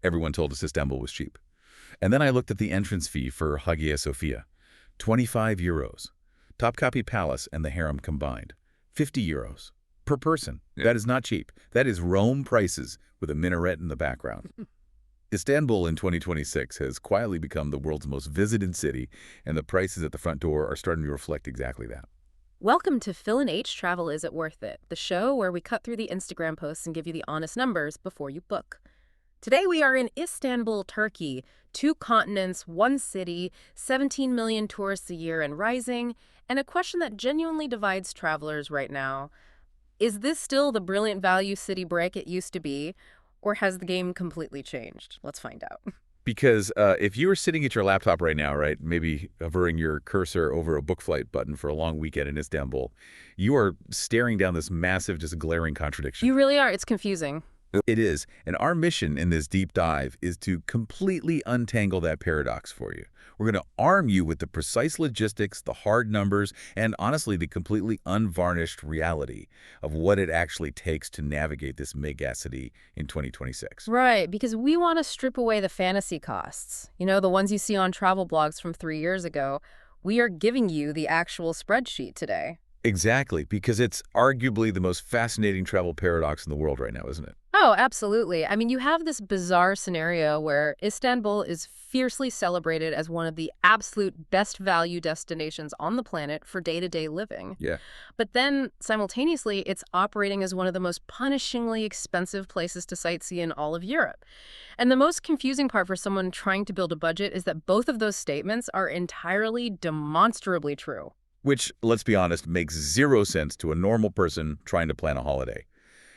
Everyone told us Istanbul was cheap. And then I looked at the entrance fee for Hagia Sophia. 25 euros. Topkapi Palace and the harem combined. 50 euros. Per person. Yeah. That is not cheap. That is Rome prices with a minaret in the background. Istanbul in 2026 has quietly become the world's most visited city, and the prices at the front door are starting to reflect exactly that. Welcome to Phil and H Travel Is It Worth It, the show where we cut through the Instagram posts and give you the honest numbers before you book. Today we are in Istanbul, Turkey, 2 continents, 1 city, 17 million tourists a year and rising, and a question that genuinely divides travelers right now. Is this still the brilliant value city break it used to be, or has the game completely changed? Let's find out. Because if you were sitting at your laptop right now, right, maybe hovering your cursor over a book flight button for a long weekend in Istanbul, you are staring down this massive, just glaring contradiction. You really are. It's confusing. It is. And our mission in this deep dive is to completely untangle that paradox for you. We're going to arm you with the precise logistics, the hard numbers, and honestly, the completely unvarnished reality of what it actually takes to navigate this megacity in 2026. Right, because we want to strip away the fantasy costs. You know, the ones you see on travel blogs from 3 years ago. We are giving you the actual spreadsheet today. Exactly, because it's arguably the most fascinating travel paradox in the world right now, isn't it? Oh, absolutely. I mean, you have this bizarre scenario where Istanbul is fiercely celebrated as one of the absolute best value destinations on the planet for day-to-day living. Yeah. But then, simultaneously, it's operating as one of the most punishingly expensive places to sightsee in all of Europe. And the most confusing part for someone trying to build a budget is that both of those statements are entirely demonstrably true. Which, let's be honest, makes zero sense to a normal person trying to plan a holiday.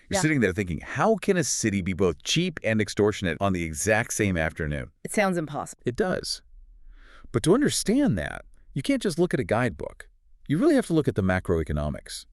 You're sitting there thinking, how can a city be both cheap and extortionate on the exact same afternoon? It sounds impossible. It does. But to understand that, you can't just look at a guidebook. You really have to look at the macroeconomics.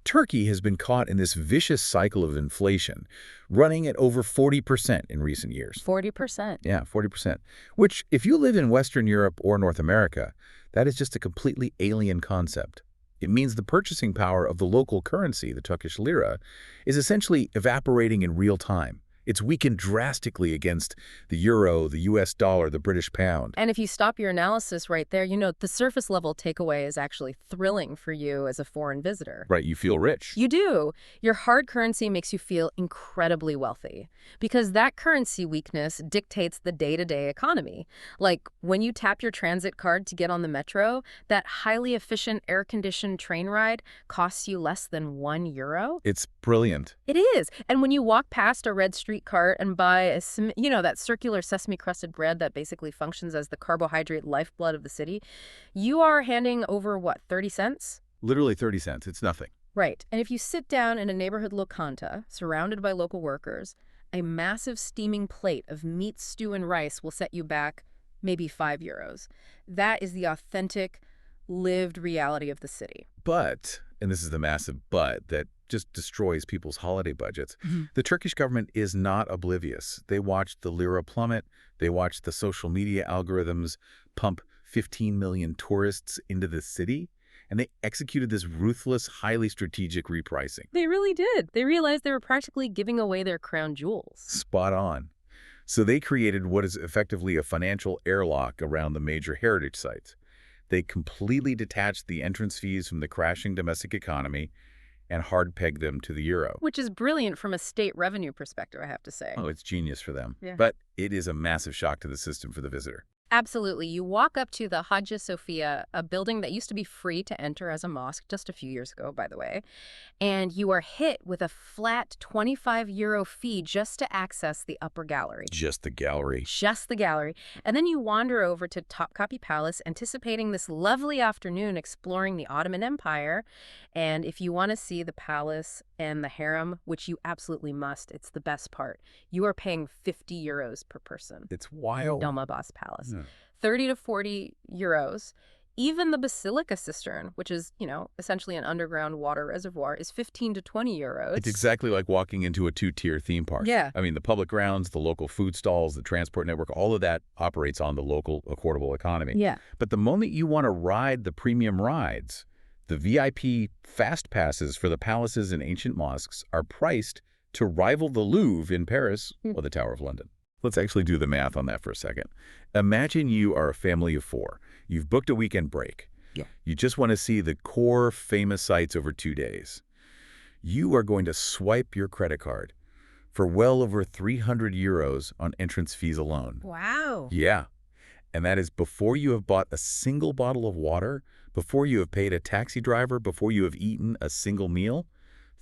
Turkey has been caught in this vicious cycle of inflation, running at over 40% in recent years. 40%. Yeah, 40%. Which, if you live in Western Europe or North America, that is just a completely alien concept. It means the purchasing power of the local currency, the Turkish lira, is essentially evaporating in real time. It's weakened drastically against the euro, the US dollar, the British pound. And if you stop your analysis right there, you know, the surface level takeaway is actually thrilling for you as a foreign visitor. Right, you feel rich. You do. Your hard currency makes you feel incredibly wealthy because that currency weakness dictates the day-to-day economy. Like when you tap your transit card to get on the metro, that highly efficient air-conditioned train ride costs you less than €1. It's brilliant. It is. And when you walk past a red street cart and buy that circular sesame-crusted bread that basically functions as the carbohydrate lifeblood of the city, you are handing over, what, 30 cents? Literally 30 cents. It's nothing. Right. And if you sit down in a neighborhood locanda, surrounded by local workers, a massive steaming plate of meat, stew, and rice will set you back maybe €5. That is the authentic, lived reality of the city. But, and this is the massive but that just destroys people's holiday budgets, the Turkish government is not oblivious. They watched the lira plummet. They watched the social media algorithms pump 15 million tourists into the city. And they executed this ruthless, highly strategic repricing. They really did. They realized they were practically giving away their crown jewels. Spot on. So they created what is effectively a financial airlock around the major heritage sites. They completely detached the entrance fees from the crashing domestic economy and hard-pegged them to the euro. Which is brilliant from a state revenue perspective, I have to say. Oh, it's genius for them. Yeah. But it is a massive shock to the system for the visitor. Absolutely. You walk up to the Hagia Sophia, a building that used to be free to enter as a mosque just a few years ago, by the way, and you are hit with a flat €25 fee just to access the upper gallery. Just the gallery. Just the gallery. And then you wander over to Topkapi Palace, anticipating this lovely afternoon exploring the Ottoman Empire. And if you want to see the palace and the harem, which you absolutely must, it's the best part, you are paying €50 per person. It's wild. Dolmabahçe Palace. Yeah. 30 to 40 euros. Even the Basilica Cistern, which is, essentially an underground water reservoir, is 15 to 20 euros. It's exactly like walking into a two-tier theme park. Yeah. I mean, the public grounds, the local food stalls, the transport network, all of that operates on the local affordable economy. Yeah. But the moment you want to ride the premium rides, the VIP fast passes for the palaces and ancient mosques are priced to rival the Louvre in Paris or the Tower of London. Let's actually do the math on that for a second. Imagine you are a family of 4. You've booked a weekend break. Yeah. You just want to see the core famous sites over 2 days. You are going to swipe your credit card for well over 300 euros on entrance fees alone. Wow. Yeah. And that is before you have bought a single bottle of water, before you have paid a taxi driver, before you have eaten a single meal.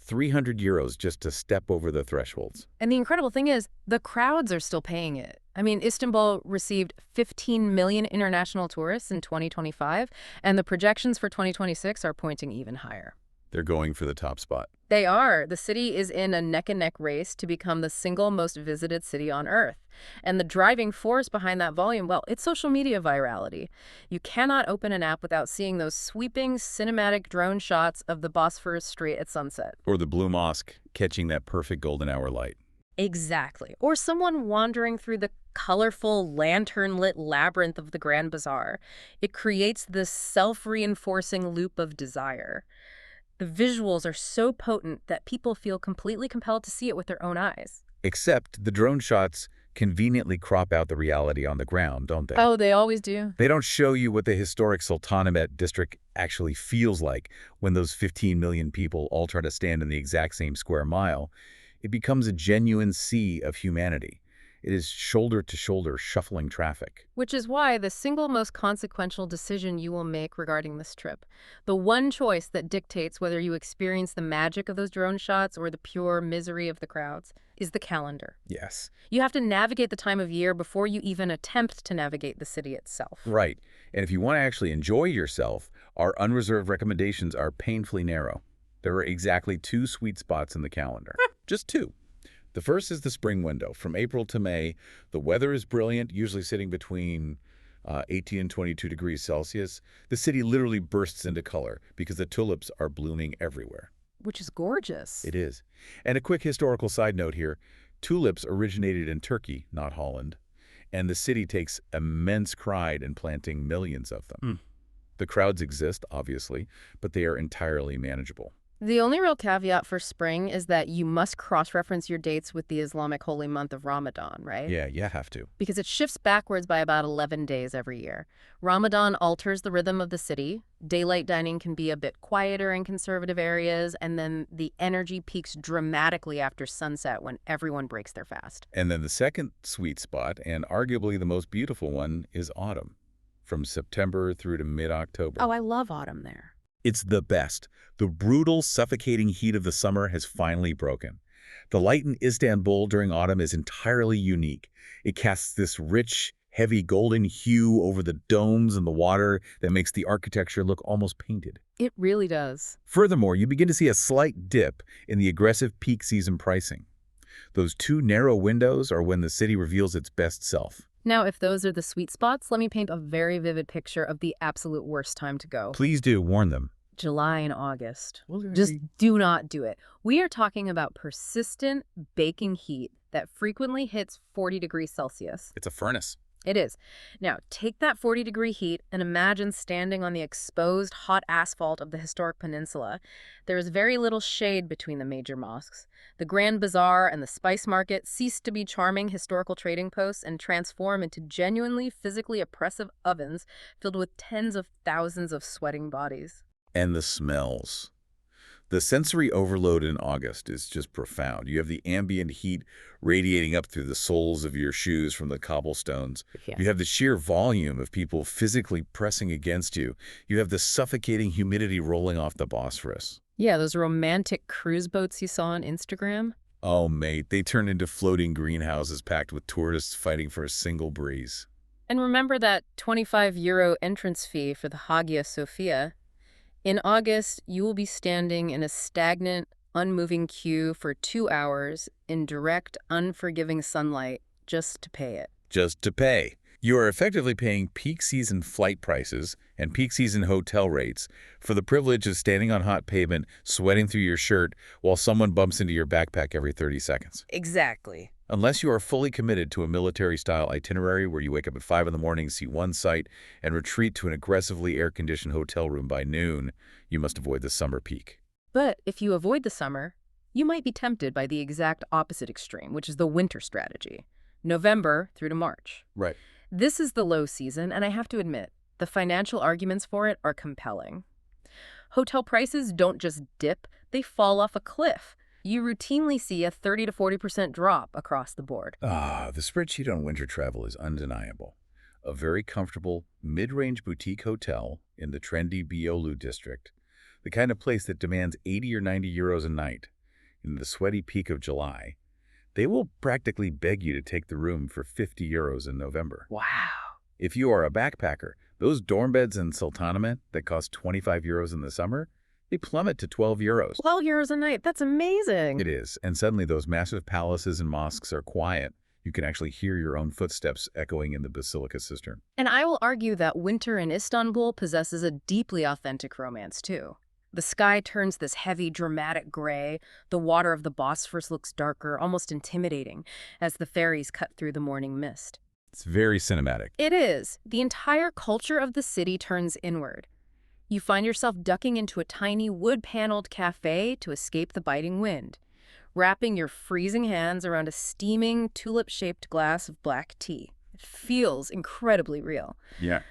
300 euros just to step over the thresholds. And the incredible thing is, the crowds are still paying it. I mean, Istanbul received 15 million international tourists in 2025, and the projections for 2026 are pointing even higher. They're going for the top spot. They are. The city is in a neck-and-neck race to become the single most visited city on Earth. And the driving force behind that volume, well, it's social media virality. You cannot open an app without seeing those sweeping, cinematic drone shots of the Bosphorus Strait at sunset. Or the Blue Mosque catching that perfect golden hour light. Exactly. Or someone wandering through the colorful, lantern-lit labyrinth of the Grand Bazaar. It creates this self-reinforcing loop of desire. The visuals are so potent that people feel completely compelled to see it with their own eyes. Except the drone shots conveniently crop out the reality on the ground, don't they? Oh, they always do. They don't show you what the historic Sultanahmet district actually feels like when those 15 million people all try to stand in the exact same square mile. It becomes a genuine sea of humanity. It is shoulder-to-shoulder shuffling traffic. Which is why the single most consequential decision you will make regarding this trip, the one choice that dictates whether you experience the magic of those drone shots or the pure misery of the crowds, is the calendar. Yes. You have to navigate the time of year before you even attempt to navigate the city itself. Right. And if you want to actually enjoy yourself, our unreserved recommendations are painfully narrow. There are exactly 2 sweet spots in the calendar. Just 2. The first is the spring window. From April to May, the weather is brilliant, usually sitting between 18 and 22 degrees Celsius. The city literally bursts into color because the tulips are blooming everywhere. Which is gorgeous. It is. And a quick historical side note here. Tulips originated in Turkey, not Holland, and the city takes immense pride in planting millions of them. The crowds exist, obviously, but they are entirely manageable. The only real caveat for spring is that you must cross-reference your dates with the Islamic holy month of Ramadan, right? Yeah, you have to. Because it shifts backwards by about 11 days every year. Ramadan alters the rhythm of the city. Daylight dining can be a bit quieter in conservative areas, and then the energy peaks dramatically after sunset when everyone breaks their fast. And then the second sweet spot, and arguably the most beautiful one, is autumn, from September through to mid-October. Oh, I love autumn there. It's the best. The brutal, suffocating heat of the summer has finally broken. The light in Istanbul during autumn is entirely unique. It casts this rich, heavy golden hue over the domes and the water that makes the architecture look almost painted. It really does. Furthermore, you begin to see a slight dip in the aggressive peak season pricing. Those 2 narrow windows are when the city reveals its best self. Now, if those are the sweet spots, let me paint a very vivid picture of the absolute worst time to go. Please do warn them. July and August. Just do not do it. We are talking about persistent baking heat that frequently hits 40 degrees Celsius. It's a furnace. It is. Now, take that 40-degree heat and imagine standing on the exposed hot asphalt of the historic peninsula. There is very little shade between the major mosques. The Grand Bazaar and the Spice Market cease to be charming historical trading posts and transform into genuinely physically oppressive ovens filled with tens of thousands of sweating bodies. And the smells. The sensory overload in August is just profound. You have the ambient heat radiating up through the soles of your shoes from the cobblestones. Yes. You have the sheer volume of people physically pressing against you. You have the suffocating humidity rolling off the Bosphorus. Yeah, those romantic cruise boats you saw on Instagram. Oh, mate, they turn into floating greenhouses packed with tourists fighting for a single breeze. And remember that 25 euro entrance fee for the Hagia Sophia. In August, you will be standing in a stagnant, unmoving queue for 2 hours in direct, unforgiving sunlight just to pay it. Just to pay. You are effectively paying peak season flight prices and peak season hotel rates for the privilege of standing on hot pavement, sweating through your shirt while someone bumps into your backpack every 30 seconds. Exactly. Unless you are fully committed to a military-style itinerary where you wake up at 5 in the morning, see one site, and retreat to an aggressively air-conditioned hotel room by noon, you must avoid the summer peak. But if you avoid the summer, you might be tempted by the exact opposite extreme, which is the winter strategy. November through to March. Right. This is the low season, and I have to admit, the financial arguments for it are compelling. Hotel prices don't just dip, they fall off a cliff. You routinely see a 30 to 40% drop across the board. The spreadsheet on winter travel is undeniable. A very comfortable, mid-range boutique hotel in the trendy Beyoğlu district, the kind of place that demands 80 or 90 euros a night in the sweaty peak of July. They will practically beg you to take the room for 50 euros in November. Wow. If you are a backpacker, those dorm beds in Sultanahmet that cost 25 euros in the summer, they plummet to 12 euros. 12 euros a night, that's amazing. It is, and suddenly those massive palaces and mosques are quiet. You can actually hear your own footsteps echoing in the Basilica Cistern. And I will argue that winter in Istanbul possesses a deeply authentic romance, too. The sky turns this heavy, dramatic gray. The water of the Bosphorus looks darker, almost intimidating, as the ferries cut through the morning mist. It's very cinematic. It is. The entire culture of the city turns inward. You find yourself ducking into a tiny wood-paneled cafe to escape the biting wind, wrapping your freezing hands around a steaming, tulip-shaped glass of black tea. It feels incredibly real. Yeah.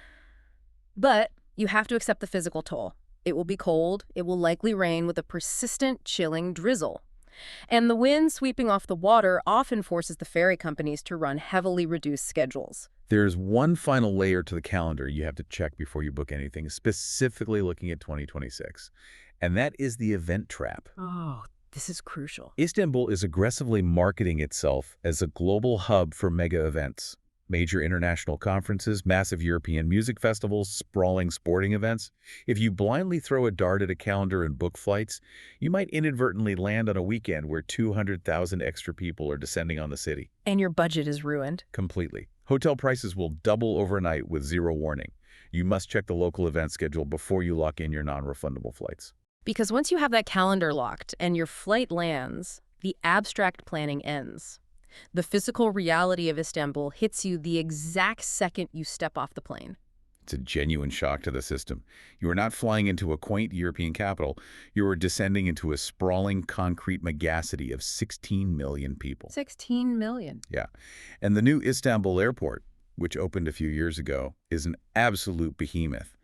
But you have to accept the physical toll. It will be cold, it will likely rain with a persistent, chilling drizzle. And the wind sweeping off the water often forces the ferry companies to run heavily reduced schedules. There's one final layer to the calendar you have to check before you book anything, specifically looking at 2026. And that is the event trap. Oh, this is crucial. Istanbul is aggressively marketing itself as a global hub for mega events. Major international conferences, massive European music festivals, sprawling sporting events. If you blindly throw a dart at a calendar and book flights, you might inadvertently land on a weekend where 200,000 extra people are descending on the city. And your budget is ruined. Completely. Hotel prices will double overnight with zero warning. You must check the local event schedule before you lock in your non-refundable flights. Because once you have that calendar locked and your flight lands, the abstract planning ends. The physical reality of Istanbul hits you the exact second you step off the plane. It's a genuine shock to the system. You are not flying into a quaint European capital. You are descending into a sprawling concrete megacity of 16 million people. 16 million. Yeah. And the new Istanbul airport, which opened a few years ago, is an absolute behemoth.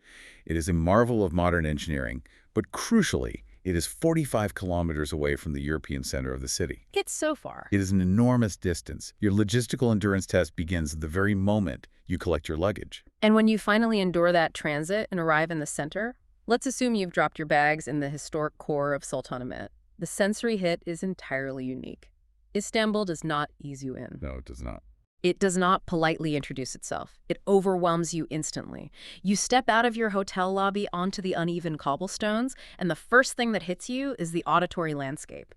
It is a marvel of modern engineering, but crucially, it is 45 kilometers away from the European center of the city. It's so far. It is an enormous distance. Your logistical endurance test begins the very moment you collect your luggage. And when you finally endure that transit and arrive in the center, let's assume you've dropped your bags in the historic core of Sultanahmet. The sensory hit is entirely unique. Istanbul does not ease you in. No, it does not. It does not politely introduce itself. It overwhelms you instantly. You step out of your hotel lobby onto the uneven cobblestones, and the first thing that hits you is the auditory landscape.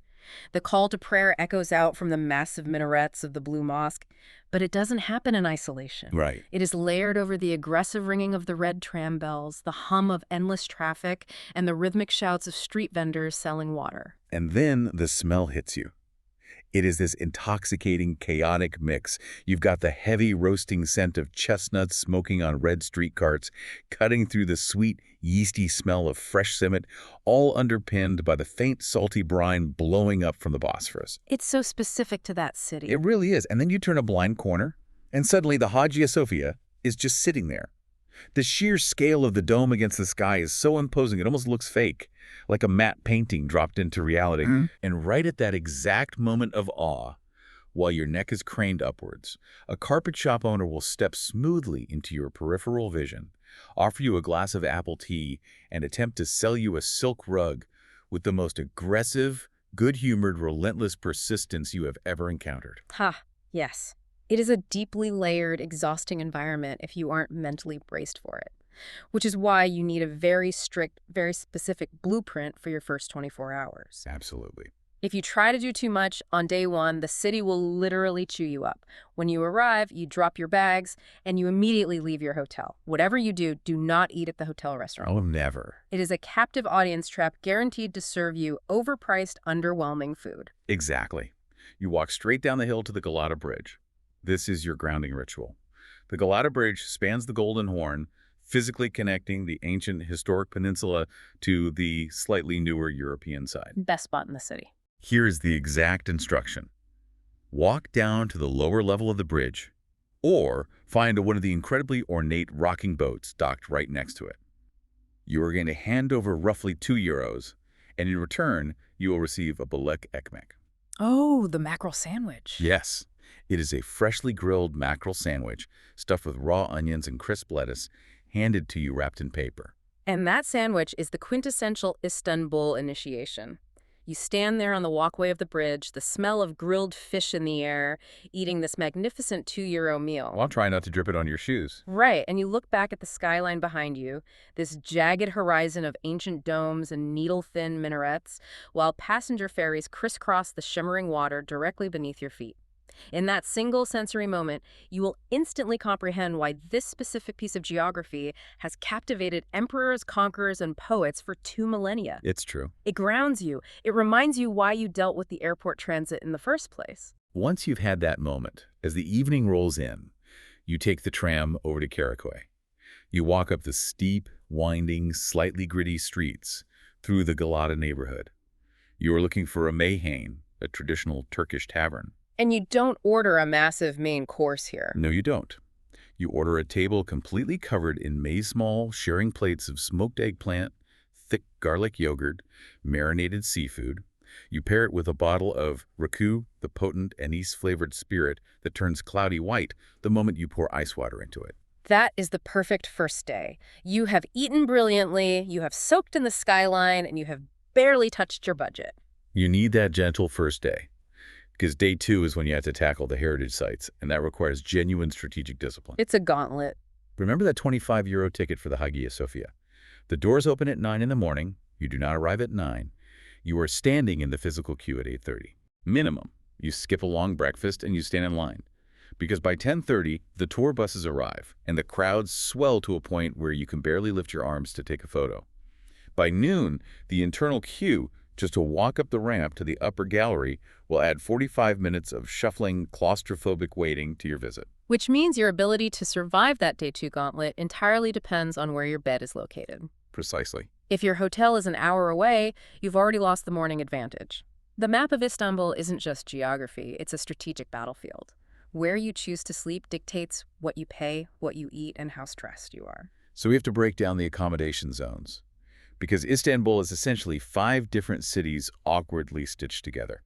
The call to prayer echoes out from the massive minarets of the Blue Mosque, but it doesn't happen in isolation. Right. It is layered over the aggressive ringing of the red tram bells, the hum of endless traffic, and the rhythmic shouts of street vendors selling water. And then the smell hits you. It is this intoxicating, chaotic mix. You've got the heavy roasting scent of chestnuts smoking on red street carts, cutting through the sweet, yeasty smell of fresh simit, all underpinned by the faint, salty brine blowing up from the Bosphorus. It's so specific to that city. It really is. And then you turn a blind corner, and suddenly the Hagia Sophia is just sitting there. The sheer scale of the dome against the sky is so imposing it almost looks fake, like a matte painting dropped into reality. And right at that exact moment of awe, while your neck is craned upwards, a carpet shop owner will step smoothly into your peripheral vision, offer you a glass of apple tea, and attempt to sell you a silk rug with the most aggressive, good-humored, relentless persistence you have ever encountered. Yes. It is a deeply layered, exhausting environment if you aren't mentally braced for it, which is why you need a very strict, very specific blueprint for your first 24 hours. Absolutely. If you try to do too much, on day one, the city will literally chew you up. When you arrive, you drop your bags, and you immediately leave your hotel. Whatever you do, do not eat at the hotel restaurant. Oh, never. It is a captive audience trap guaranteed to serve you overpriced, underwhelming food. Exactly. You walk straight down the hill to the Galata Bridge. This is your grounding ritual. The Galata Bridge spans the Golden Horn, physically connecting the ancient historic peninsula to the slightly newer European side. Best spot in the city. Here is the exact instruction. Walk down to the lower level of the bridge, or find one of the incredibly ornate rocking boats docked right next to it. You are going to hand over roughly €2, and in return, you will receive a balık ekmek. Oh, the mackerel sandwich. Yes, it is a freshly grilled mackerel sandwich stuffed with raw onions and crisp lettuce, handed to you wrapped in paper. And that sandwich is the quintessential Istanbul initiation. You stand there on the walkway of the bridge, the smell of grilled fish in the air, eating this magnificent €2 meal. Well, try not to drip it on your shoes. Right, and you look back at the skyline behind you, this jagged horizon of ancient domes and needle-thin minarets, while passenger ferries crisscross the shimmering water directly beneath your feet. In that single sensory moment, you will instantly comprehend why this specific piece of geography has captivated emperors, conquerors, and poets for 2 millennia. It's true. It grounds you. It reminds you why you dealt with the airport transit in the first place. Once you've had that moment, as the evening rolls in, you take the tram over to Karaköy. You walk up the steep, winding, slightly gritty streets through the Galata neighborhood. You are looking for a meyhane, a traditional Turkish tavern. And you don't order a massive main course here. No, you don't. You order a table completely covered in maize-small, sharing plates of smoked eggplant, thick garlic yogurt, marinated seafood. You pair it with a bottle of rakı, the potent anise-flavored spirit that turns cloudy white the moment you pour ice water into it. That is the perfect first day. You have eaten brilliantly, you have soaked in the skyline, and you have barely touched your budget. You need that gentle first day, because day 2 is when you have to tackle the heritage sites, and that requires genuine strategic discipline. It's a gauntlet. Remember that €25 ticket for the Hagia Sophia? The doors open at 9 in the morning. You do not arrive at 9. You are standing in the physical queue at 8:30. Minimum. You skip a long breakfast and you stand in line. Because by 10:30, the tour buses arrive, and the crowds swell to a point where you can barely lift your arms to take a photo. By noon, the internal queue, just to walk up the ramp to the upper gallery, will add 45 minutes of shuffling, claustrophobic waiting to your visit. Which means your ability to survive that day 2 gauntlet entirely depends on where your bed is located. Precisely. If your hotel is an hour away, you've already lost the morning advantage. The map of Istanbul isn't just geography, it's a strategic battlefield. Where you choose to sleep dictates what you pay, what you eat, and how stressed you are. So we have to break down the accommodation zones, because Istanbul is essentially 5 different cities awkwardly stitched together.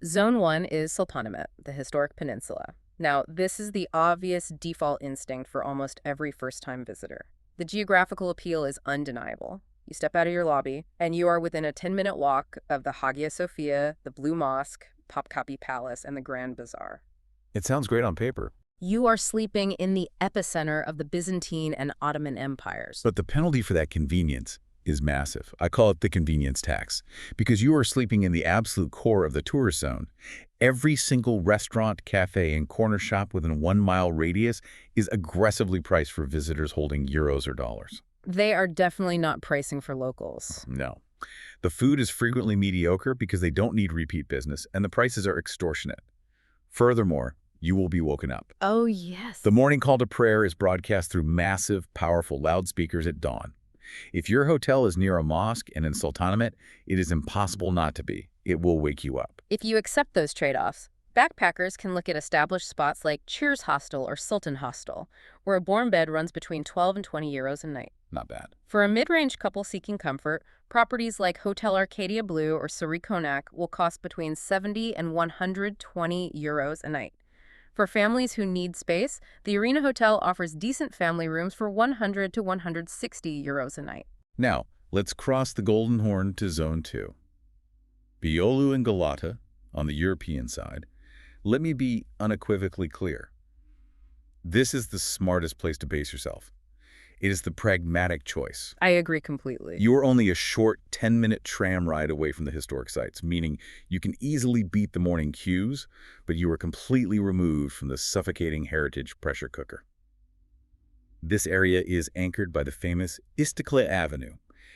Zone 1 is Sultanahmet, the historic peninsula. Now, this is the obvious default instinct for almost every first-time visitor. The geographical appeal is undeniable. You step out of your lobby, and you are within a 10-minute walk of the Hagia Sophia, the Blue Mosque, Topkapi Palace, and the Grand Bazaar. It sounds great on paper. You are sleeping in the epicenter of the Byzantine and Ottoman empires. But the penalty for that convenience is massive. I call it the convenience tax, because you are sleeping in the absolute core of the tourist zone. Every single restaurant, cafe, and corner shop within a 1-mile radius is aggressively priced for visitors holding euros or dollars. They are definitely not pricing for locals. No. The food is frequently mediocre because they don't need repeat business, and the prices are extortionate. Furthermore, you will be woken up. Oh, yes. The morning call to prayer is broadcast through massive, powerful loudspeakers at dawn. If your hotel is near a mosque and in Sultanahmet, it is impossible not to be. It will wake you up. If you accept those trade-offs, backpackers can look at established spots like Cheers Hostel or Sultan Hostel, where a warm bed runs between 12 and 20 euros a night. Not bad. For a mid-range couple seeking comfort, properties like Hotel Arcadia Blue or Suri Konak will cost between 70 and 120 euros a night. For families who need space, the Arena Hotel offers decent family rooms for 100 to 160 euros a night. Now, let's cross the Golden Horn to Zone 2. Beyoğlu and Galata, on the European side. Let me be unequivocally clear. This is the smartest place to base yourself. It is the pragmatic choice. I agree completely. You are only a short 10-minute tram ride away from the historic sites, meaning you can easily beat the morning queues, but you are completely removed from the suffocating heritage pressure cooker. This area is anchored by the famous Istiklal Avenue.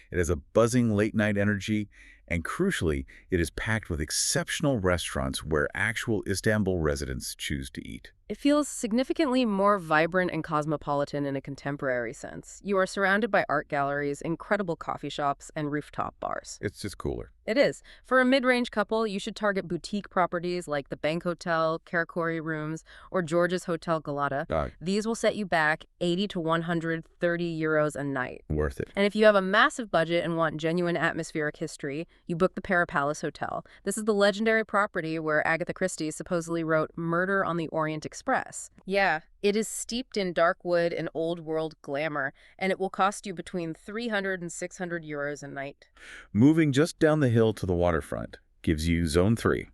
It has a buzzing late-night energy, and crucially, it is packed with exceptional restaurants where actual Istanbul residents choose to eat. It feels significantly more vibrant and cosmopolitan in a contemporary sense. You are surrounded by art galleries, incredible coffee shops, and rooftop bars. It's just cooler. It is. For a mid-range couple, you should target boutique properties like the Bank Hotel, Karakori Rooms, or George's Hotel Galata. These will set you back 80 to 130 euros a night. Worth it. And if you have a massive budget and want genuine atmospheric history, you book the Para Palace Hotel. This is the legendary property where Agatha Christie supposedly wrote Murder on the Orient Express. Yeah, it is steeped in dark wood and old-world glamour, and it will cost you between 300 and 600 euros a night. Moving just down the hill to the waterfront gives you Zone 3,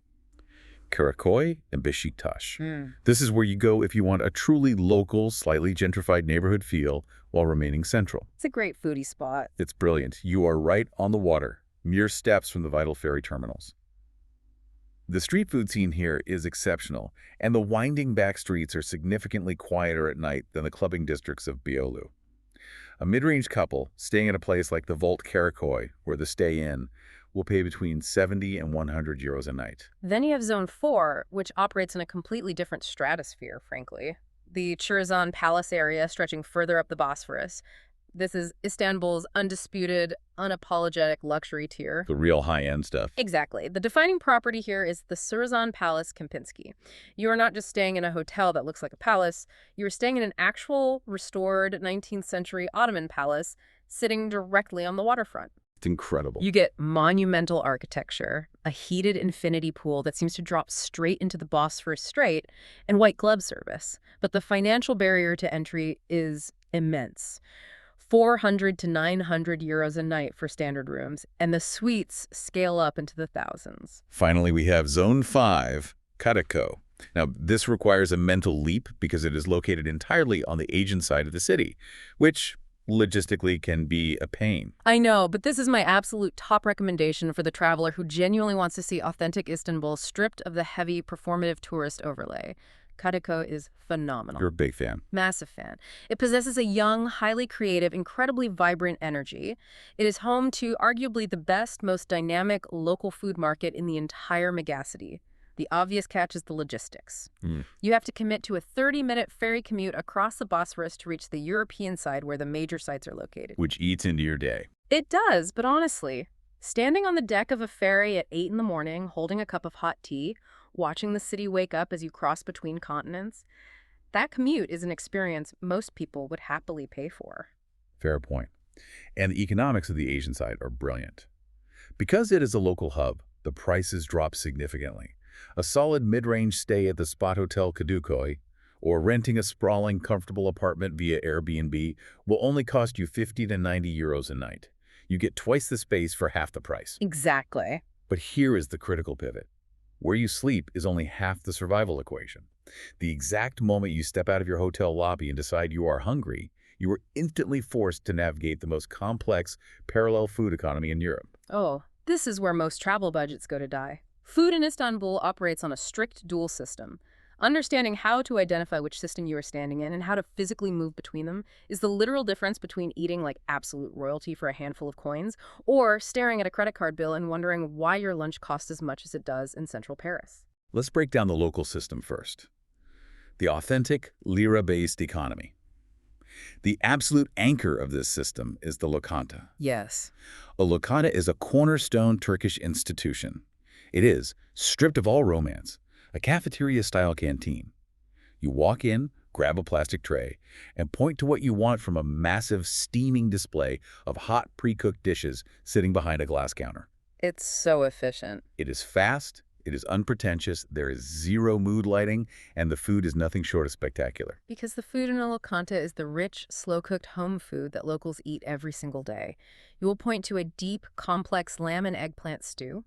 Karaköy and Beşiktaş. This is where you go if you want a truly local, slightly gentrified neighborhood feel while remaining central. It's a great foodie spot. It's brilliant. You are right on the water, mere steps from the vital ferry terminals. The street food scene here is exceptional, and the winding back streets are significantly quieter at night than the clubbing districts of Beyoğlu. A mid-range couple staying at a place like the Vault Karaköy, or the Stay Inn, will pay between 70 and 100 euros a night. Then you have Zone 4, which operates in a completely different stratosphere, frankly. The Çırağan Palace area stretching further up the Bosphorus. This is Istanbul's undisputed, unapologetic luxury tier. The real high-end stuff. Exactly. The defining property here is the Çırağan Palace Kempinski. You are not just staying in a hotel that looks like a palace. You are staying in an actual, restored 19th century Ottoman palace sitting directly on the waterfront. It's incredible. You get monumental architecture, a heated infinity pool that seems to drop straight into the Bosphorus Strait, and white glove service. But the financial barrier to entry is immense. 400 to 900 euros a night for standard rooms, and the suites scale up into the thousands. Finally, we have Zone 5, Kadıköy. Now, this requires a mental leap because it is located entirely on the Aegean side of the city, which logistically can be a pain. I know, but this is my absolute top recommendation for the traveler who genuinely wants to see authentic Istanbul stripped of the heavy performative tourist overlay. Kadıköy is phenomenal. You're a big fan. Massive fan. It possesses a young, highly creative, incredibly vibrant energy. It is home to arguably the best, most dynamic local food market in the entire megacity. The obvious catch is the logistics. You have to commit to a 30-minute ferry commute across the Bosphorus to reach the European side where the major sites are located. Which eats into your day. It does, but honestly, standing on the deck of a ferry at 8 in the morning, holding a cup of hot tea, watching the city wake up as you cross between continents, that commute is an experience most people would happily pay for. Fair point. And the economics of the Asian side are brilliant. Because it is a local hub, the prices drop significantly. A solid mid-range stay at the Spot Hotel Kadıköy, or renting a sprawling, comfortable apartment via Airbnb will only cost you 50 to 90 euros a night. You get twice the space for half the price. Exactly. But here is the critical pivot. Where you sleep is only half the survival equation. The exact moment you step out of your hotel lobby and decide you are hungry, you are instantly forced to navigate the most complex parallel food economy in Europe. Oh, this is where most travel budgets go to die. Food in Istanbul operates on a strict dual system. Understanding how to identify which system you are standing in and how to physically move between them is the literal difference between eating like absolute royalty for a handful of coins or staring at a credit card bill and wondering why your lunch costs as much as it does in central Paris. Let's break down the local system first. The authentic lira-based economy. The absolute anchor of this system is the lokanta. Yes. A lokanta is a cornerstone Turkish institution. It is, stripped of all romance, a cafeteria-style canteen. You walk in, grab a plastic tray, and point to what you want from a massive, steaming display of hot, pre-cooked dishes sitting behind a glass counter. It's so efficient. It is fast, it is unpretentious, there is zero mood lighting, and the food is nothing short of spectacular. Because the food in a lokanta is the rich, slow-cooked home food that locals eat every single day. You will point to a deep, complex lamb and eggplant stew,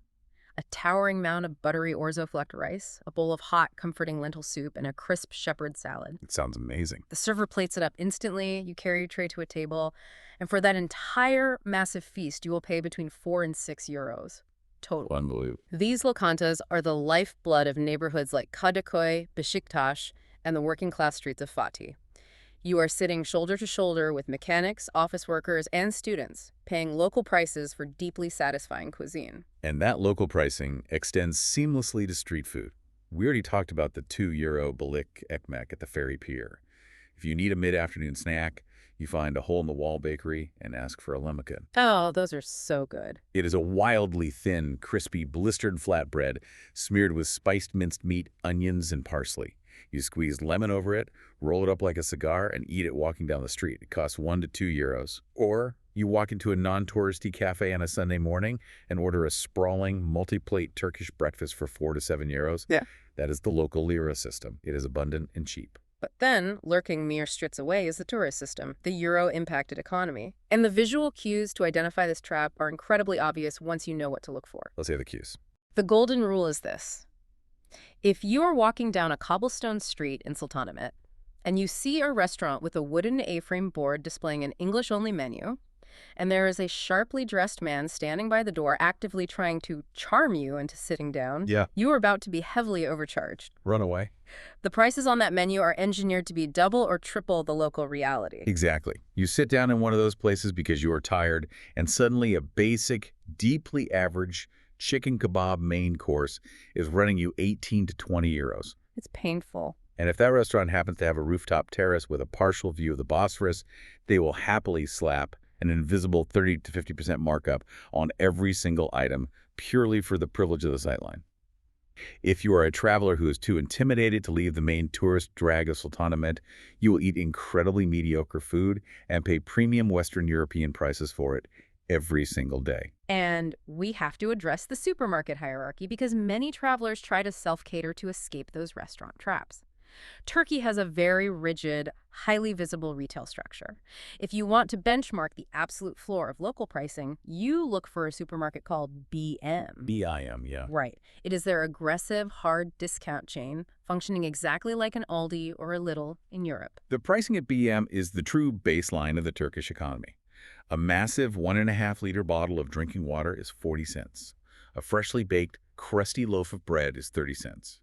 a towering mound of buttery orzo-flecked rice, a bowl of hot, comforting lentil soup, and a crisp shepherd's salad. It sounds amazing. The server plates it up instantly, you carry your tray to a table, and for that entire massive feast, you will pay between 4 and 6 euros. Total. Unbelievable. These lokantas are the lifeblood of neighborhoods like Kadıköy, Beşiktaş, and the working-class streets of Fatih. You are sitting shoulder to shoulder with mechanics, office workers, and students, paying local prices for deeply satisfying cuisine. And that local pricing extends seamlessly to street food. We already talked about the €2 Balik ekmek at the ferry pier. If you need a mid-afternoon snack, you find a hole-in-the-wall bakery and ask for a lemmican. Oh, those are so good. It is a wildly thin, crispy, blistered flatbread smeared with spiced minced meat, onions, and parsley. You squeeze lemon over it, roll it up like a cigar, and eat it walking down the street. It costs €1 to €2. Or you walk into a non-touristy cafe on a Sunday morning and order a sprawling, multi-plate Turkish breakfast for €4 to €7. Yeah. That is the local lira system. It is abundant and cheap. But then, lurking mere streets away is the tourist system, the euro-impacted economy. And the visual cues to identify this trap are incredibly obvious once you know what to look for. Let's hear the cues. The golden rule is this. If you are walking down a cobblestone street in Sultanahmet and you see a restaurant with a wooden A-frame board displaying an English-only menu, and there is a sharply dressed man standing by the door actively trying to charm you into sitting down, you are about to be heavily overcharged. Run away. The prices on that menu are engineered to be double or triple the local reality. Exactly. You sit down in one of those places because you are tired, and suddenly a basic, deeply average chicken kebab main course is running you 18 to €20. It's painful. And if that restaurant happens to have a rooftop terrace with a partial view of the Bosphorus, they will happily slap an invisible 30 to 50% markup on every single item purely for the privilege of the sightline. If you are a traveler who is too intimidated to leave the main tourist drag of Sultanahmet, you will eat incredibly mediocre food and pay premium Western European prices for it every single day. And we have to address the supermarket hierarchy because many travelers try to self-cater to escape those restaurant traps. Turkey has a very rigid, highly visible retail structure. If you want to benchmark the absolute floor of local pricing, you look for a supermarket called BM. BIM, yeah. Right. It is their aggressive, hard discount chain, functioning exactly like an Aldi or a Lidl in Europe. The pricing at BM is the true baseline of the Turkish economy. A massive 1.5-liter bottle of drinking water is 40 cents. A freshly baked, crusty loaf of bread is 30 cents.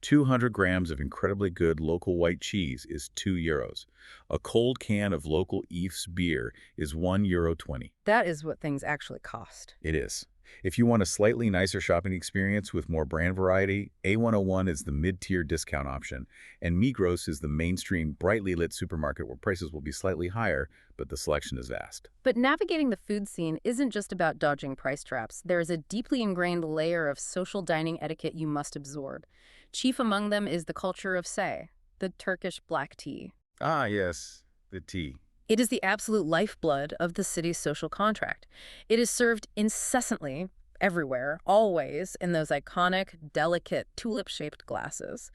200 grams of incredibly good local white cheese is €2. A cold can of local Yves beer is €1.20. That is what things actually cost. It is. If you want a slightly nicer shopping experience with more brand variety, A101 is the mid-tier discount option, and Migros is the mainstream, brightly lit supermarket where prices will be slightly higher, but the selection is vast. But navigating the food scene isn't just about dodging price traps. There is a deeply ingrained layer of social dining etiquette you must absorb. Chief among them is the culture of say, the Turkish black tea. Ah, yes, the tea. It is the absolute lifeblood of the city's social contract. It is served incessantly, everywhere, always, in those iconic, delicate, tulip-shaped glasses.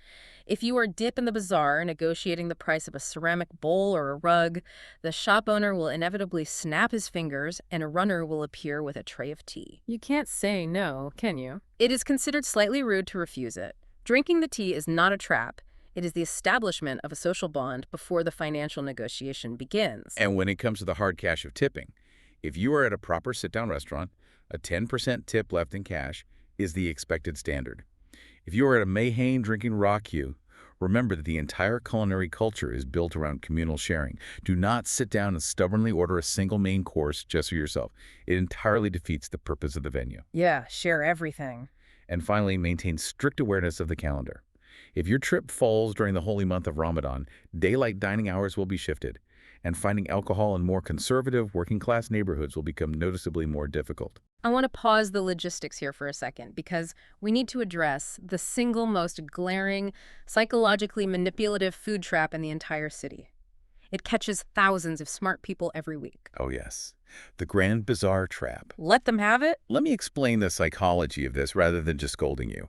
If you are dip in the bazaar negotiating the price of a ceramic bowl or a rug, the shop owner will inevitably snap his fingers and a runner will appear with a tray of tea. You can't say no, can you? It is considered slightly rude to refuse it. Drinking the tea is not a trap. It is the establishment of a social bond before the financial negotiation begins. And when it comes to the hard cash of tipping, if you are at a proper sit-down restaurant, a 10% tip left in cash is the expected standard. If you are at a Mayhem drinking raw queue, remember that the entire culinary culture is built around communal sharing. Do not sit down and stubbornly order a single main course just for yourself. It entirely defeats the purpose of the venue. Yeah, share everything. And finally, maintain strict awareness of the calendar. If your trip falls during the holy month of Ramadan, daylight dining hours will be shifted, and finding alcohol in more conservative, working-class neighborhoods will become noticeably more difficult. I want to pause the logistics here for a second because we need to address the single most glaring, psychologically manipulative food trap in the entire city. It catches thousands of smart people every week. Oh, yes. The Grand Bazaar trap. Let them have it? Let me explain the psychology of this rather than just scolding you.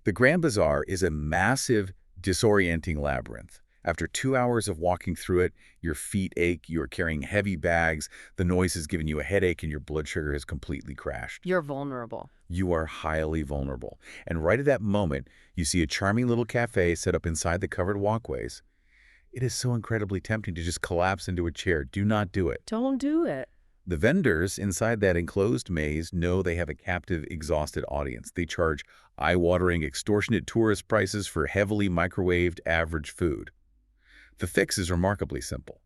The Grand Bazaar is a massive, disorienting labyrinth. After 2 hours of walking through it, your feet ache, you are carrying heavy bags, the noise has given you a headache, and your blood sugar has completely crashed. You're vulnerable. You are highly vulnerable. And right at that moment, you see a charming little cafe set up inside the covered walkways. It is so incredibly tempting to just collapse into a chair. Do not do it. Don't do it. The vendors inside that enclosed maze know they have a captive, exhausted audience. They charge eye-watering, extortionate tourist prices for heavily microwaved average food. The fix is remarkably simple.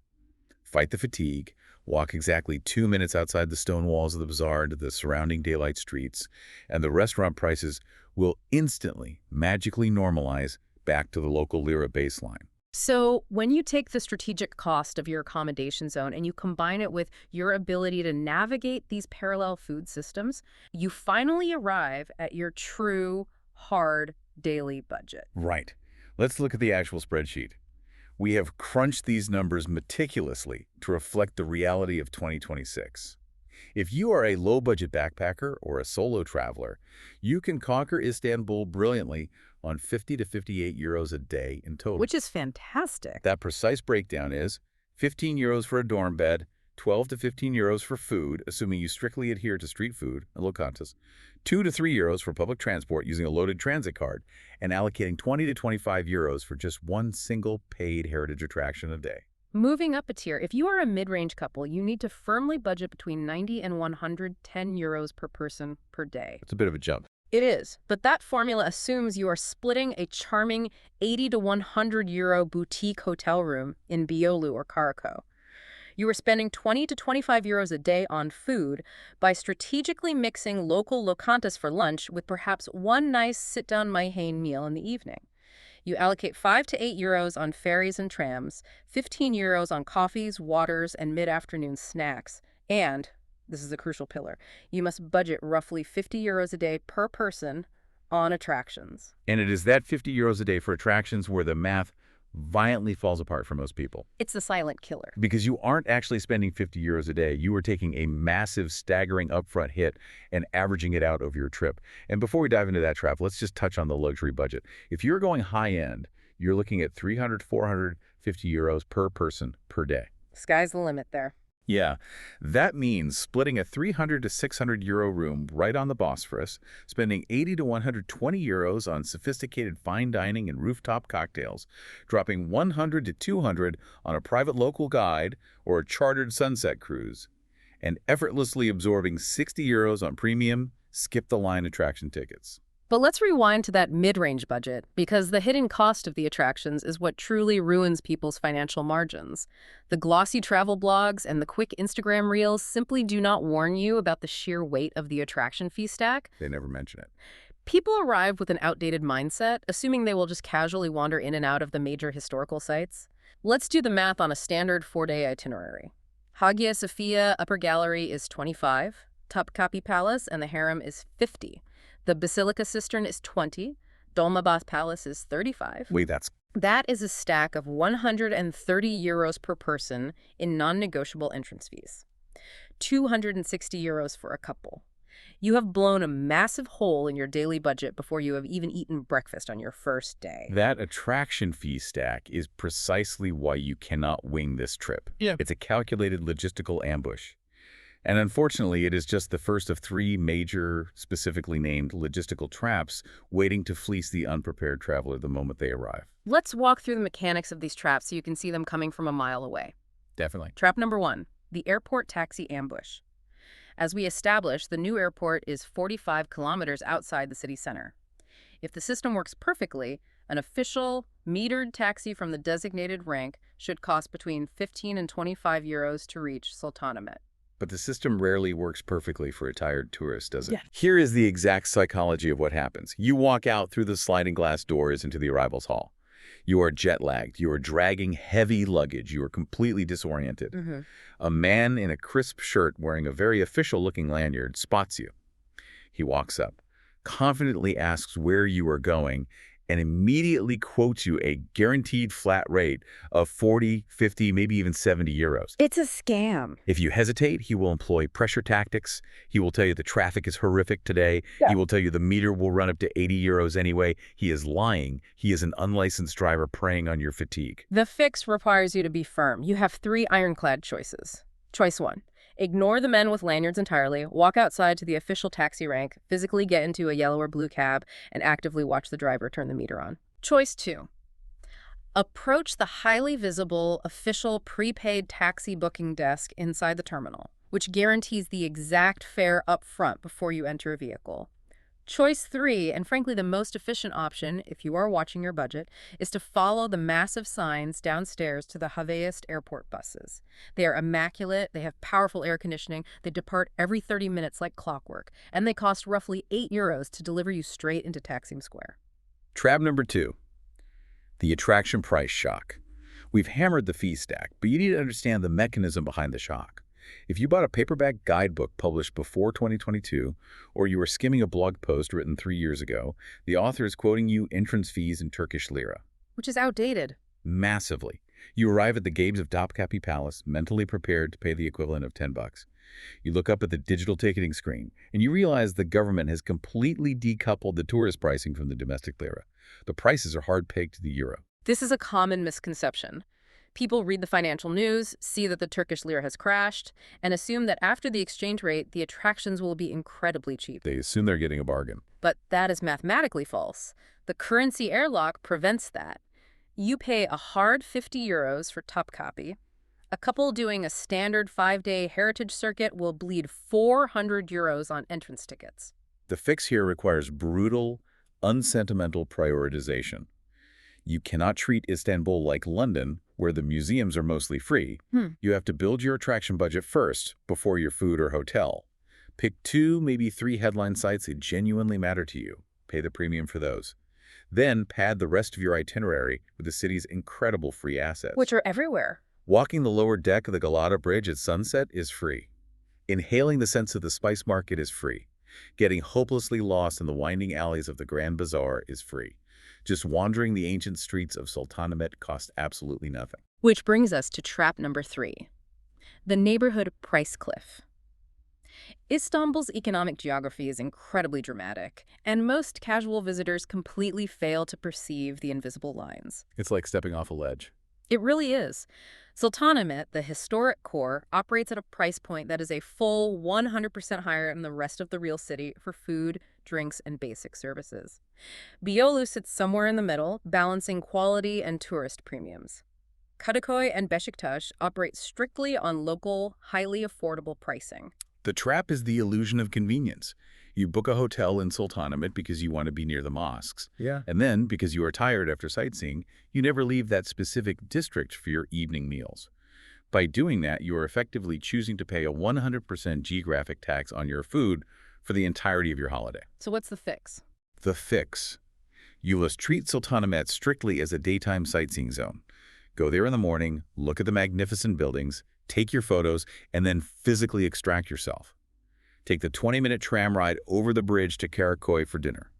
fight the fatigue, walk exactly 2 minutes outside the stone walls of the bazaar into the surrounding daylight streets, and the restaurant prices will instantly, magically normalize back to the local lira baseline. So when you take the strategic cost of your accommodation zone and you combine it with your ability to navigate these parallel food systems, you finally arrive at your true, hard daily budget. Right. Let's look at the actual spreadsheet. We have crunched these numbers meticulously to reflect the reality of 2026. If you are a low-budget backpacker or a solo traveler, you can conquer Istanbul brilliantly on 50 to 58 euros a day in total. Which is fantastic. That precise breakdown is 15 euros for a dorm bed, 12 to 15 euros for food, assuming you strictly adhere to street food and locantas, 2 to 3 euros for public transport using a loaded transit card, and allocating 20 to 25 euros for just one single paid heritage attraction a day. Moving up a tier, if you are a mid-range couple, you need to firmly budget between 90 and 110 euros per person per day. It's a bit of a jump. It is, but that formula assumes you are splitting a charming 80 to 100 euro boutique hotel room in Beyoğlu or Karaköy. You are spending 20 to 25 euros a day on food by strategically mixing local locantas for lunch with perhaps one nice sit-down Mayhane meal in the evening. You allocate 5 to 8 euros on ferries and trams, 15 euros on coffees, waters, and mid-afternoon snacks, and, this is a crucial pillar, you must budget roughly 50 euros a day per person on attractions. And it is that 50 euros a day for attractions where the math violently falls apart for most people. It's the silent killer. Because you aren't actually spending 50 euros a day. You are taking a massive, staggering upfront hit and averaging it out over your trip. And before we dive into that trap, let's just touch on the luxury budget. If you're going high-end, you're looking at 300, 450 euros per person per day. Sky's the limit there. Yeah, that means splitting a 300 to 600 euro room right on the Bosphorus, spending 80 to 120 euros on sophisticated fine dining and rooftop cocktails, dropping 100 to 200 on a private local guide or a chartered sunset cruise, and effortlessly absorbing 60 euros on premium, skip-the-line attraction tickets. But let's rewind to that mid-range budget, because the hidden cost of the attractions is what truly ruins people's financial margins. The glossy travel blogs and the quick Instagram reels simply do not warn you about the sheer weight of the attraction fee stack. They never mention it. People arrive with an outdated mindset, assuming they will just casually wander in and out of the major historical sites. Let's do the math on a standard 4-day itinerary. Hagia Sophia Upper Gallery is 25, Topkapi Palace and the Harem is 50. The Basilica Cistern is 20. Dolmabahçe Palace is 35. Wait, That is a stack of 130 euros per person in non-negotiable entrance fees. 260 euros for a couple. You have blown a massive hole in your daily budget before you have even eaten breakfast on your first day. That attraction fee stack is precisely why you cannot wing this trip. Yeah. It's a calculated logistical ambush. And unfortunately, it is just the first of 3 major, specifically named logistical traps waiting to fleece the unprepared traveler the moment they arrive. Let's walk through the mechanics of these traps so you can see them coming from a mile away. Definitely. Trap number 1, the airport taxi ambush. As we established, the new airport is 45 kilometers outside the city center. If the system works perfectly, an official, metered taxi from the designated rank should cost between 15 and 25 euros to reach Sultanahmet. But the system rarely works perfectly for a tired tourist, does it? Yeah. Here is the exact psychology of what happens. You walk out through the sliding glass doors into the arrivals hall. You are jet-lagged. You are dragging heavy luggage. You are completely disoriented. A man in a crisp shirt wearing a very official-looking lanyard spots you. He walks up, confidently asks where you are going, and immediately quotes you a guaranteed flat rate of 40, 50, maybe even 70 euros. It's a scam. If you hesitate, he will employ pressure tactics. He will tell you the traffic is horrific today. Yeah. He will tell you the meter will run up to 80 euros anyway. He is lying. He is an unlicensed driver preying on your fatigue. The fix requires you to be firm. You have 3 ironclad choices. Choice 1. Ignore the men with lanyards entirely, walk outside to the official taxi rank, physically get into a yellow or blue cab, and actively watch the driver turn the meter on. Choice 2. Approach the highly visible, official, prepaid taxi booking desk inside the terminal, which guarantees the exact fare up front before you enter a vehicle. Choice 3, and frankly the most efficient option if you are watching your budget, is to follow the massive signs downstairs to the Havaist airport buses. They are immaculate, they have powerful air conditioning, they depart every 30 minutes like clockwork, and they cost roughly €8 to deliver you straight into Taksim Square. Trap number 2, the attraction price shock. We've hammered the fee stack, but you need to understand the mechanism behind the shock. If you bought a paperback guidebook published before 2022, or you were skimming a blog post written 3 years ago, the author is quoting you entrance fees in Turkish lira. Which is outdated. Massively. You arrive at the gates of Topkapi Palace, mentally prepared to pay the equivalent of $10. You look up at the digital ticketing screen, and you realize the government has completely decoupled the tourist pricing from the domestic lira. The prices are hard-pegged to the euro. This is a common misconception. People read the financial news, see that the Turkish lira has crashed, and assume that after the exchange rate, the attractions will be incredibly cheap. They assume they're getting a bargain. But that is mathematically false. The currency airlock prevents that. You pay a hard €50 for Topkapi. A couple doing a standard 5-day heritage circuit will bleed €400 on entrance tickets. The fix here requires brutal, unsentimental prioritization. You cannot treat Istanbul like London, where the museums are mostly free. You have to build your attraction budget first, before your food or hotel. Pick 2, maybe 3 headline sites that genuinely matter to you. Pay the premium for those. Then pad the rest of your itinerary with the city's incredible free assets. Which are everywhere. Walking the lower deck of the Galata Bridge at sunset is free. Inhaling the scents of the spice market is free. Getting hopelessly lost in the winding alleys of the Grand Bazaar is free. Just wandering the ancient streets of Sultanahmet costs absolutely nothing. Which brings us to trap number 3, the neighborhood price cliff. Istanbul's economic geography is incredibly dramatic, and most casual visitors completely fail to perceive the invisible lines. It's like stepping off a ledge. It really is. Sultanahmet, the historic core, operates at a price point that is a full 100% higher than the rest of the real city for food, drinks, and basic services. Beyoğlu sits somewhere in the middle, balancing quality and tourist premiums. Kadıköy and Beşiktaş operate strictly on local, highly affordable pricing. The trap is the illusion of convenience. You book a hotel in Sultanahmet because you want to be near the mosques. Yeah. And then, because you are tired after sightseeing, you never leave that specific district for your evening meals. By doing that, you are effectively choosing to pay a 100% geographic tax on your food for the entirety of your holiday. So what's the fix? The fix. You must treat Sultanahmet strictly as a daytime sightseeing zone. Go there in the morning, look at the magnificent buildings, take your photos, and then physically extract yourself. Take the 20-minute tram ride over the bridge to Karaköy for dinner.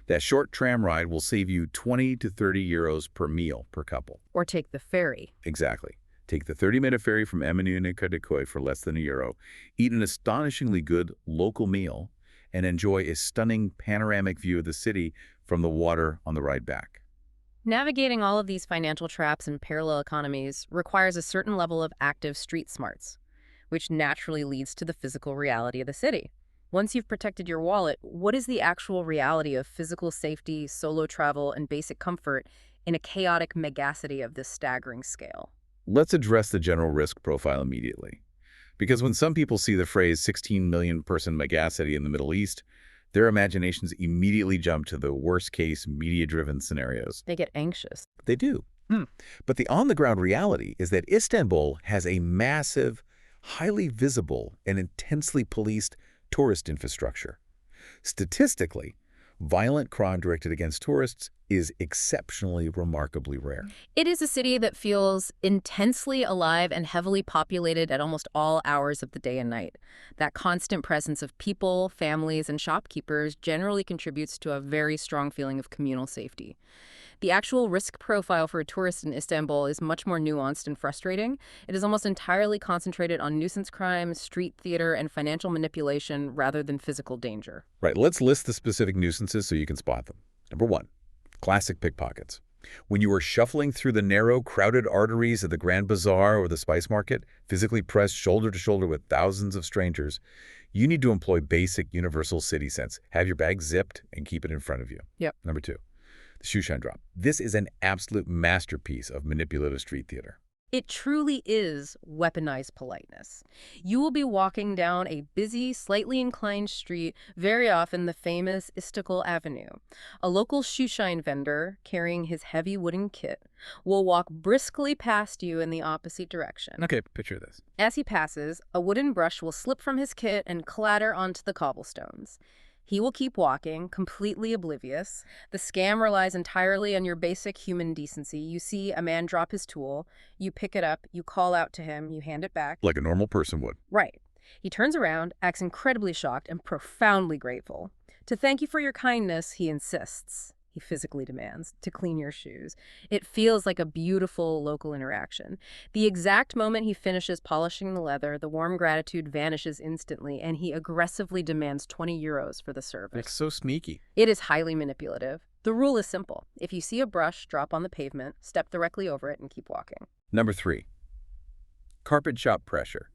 That short tram ride will save you 20 to 30 euros per meal per couple. Or take the ferry. Exactly. Take the 30-minute ferry from Eminönü to Kadıköy for less than €1, eat an astonishingly good local meal, and enjoy a stunning panoramic view of the city from the water on the ride back. Navigating all of these financial traps and parallel economies requires a certain level of active street smarts, which naturally leads to the physical reality of the city. Once you've protected your wallet, what is the actual reality of physical safety, solo travel, and basic comfort in a chaotic megacity of this staggering scale? Let's address the general risk profile immediately. Because when some people see the phrase 16 million person megacity in the Middle East, their imaginations immediately jump to the worst-case, media-driven scenarios. They get anxious. They do. But the on-the-ground reality is that Istanbul has a massive, highly visible, and intensely policed tourist infrastructure. Statistically, violent crime directed against tourists is exceptionally remarkably rare. It is a city that feels intensely alive and heavily populated at almost all hours of the day and night. That constant presence of people, families, and shopkeepers generally contributes to a very strong feeling of communal safety. The actual risk profile for a tourist in Istanbul is much more nuanced and frustrating. It is almost entirely concentrated on nuisance crime, street theater, and financial manipulation rather than physical danger. Right, let's list the specific nuisances so you can spot them. Number 1, classic pickpockets. When you are shuffling through the narrow, crowded arteries of the Grand Bazaar or the spice market, physically pressed shoulder to shoulder with thousands of strangers, you need to employ basic universal city sense. Have your bag zipped and keep it in front of you. Yep. Number 2, the shoe shine drop. This is an absolute masterpiece of manipulative street theater. It truly is weaponized politeness. You will be walking down a busy, slightly inclined street, very often the famous Istiklal Avenue. A local shoeshine vendor, carrying his heavy wooden kit, will walk briskly past you in the opposite direction. Okay, picture this. As he passes, a wooden brush will slip from his kit and clatter onto the cobblestones. He will keep walking, completely oblivious. The scam relies entirely on your basic human decency. You see a man drop his tool, you pick it up, you call out to him, you hand it back. Like a normal person would. Right. He turns around, acts incredibly shocked and profoundly grateful. To thank you for your kindness, he insists. He physically demands to clean your shoes. It feels like a beautiful local interaction. The exact moment he finishes polishing the leather, the warm gratitude vanishes instantly, and he aggressively demands 20 euros for the service. It's so sneaky. It is highly manipulative. The rule is simple. If you see a brush drop on the pavement, step directly over it and keep walking. Number 3, carpet shop pressure.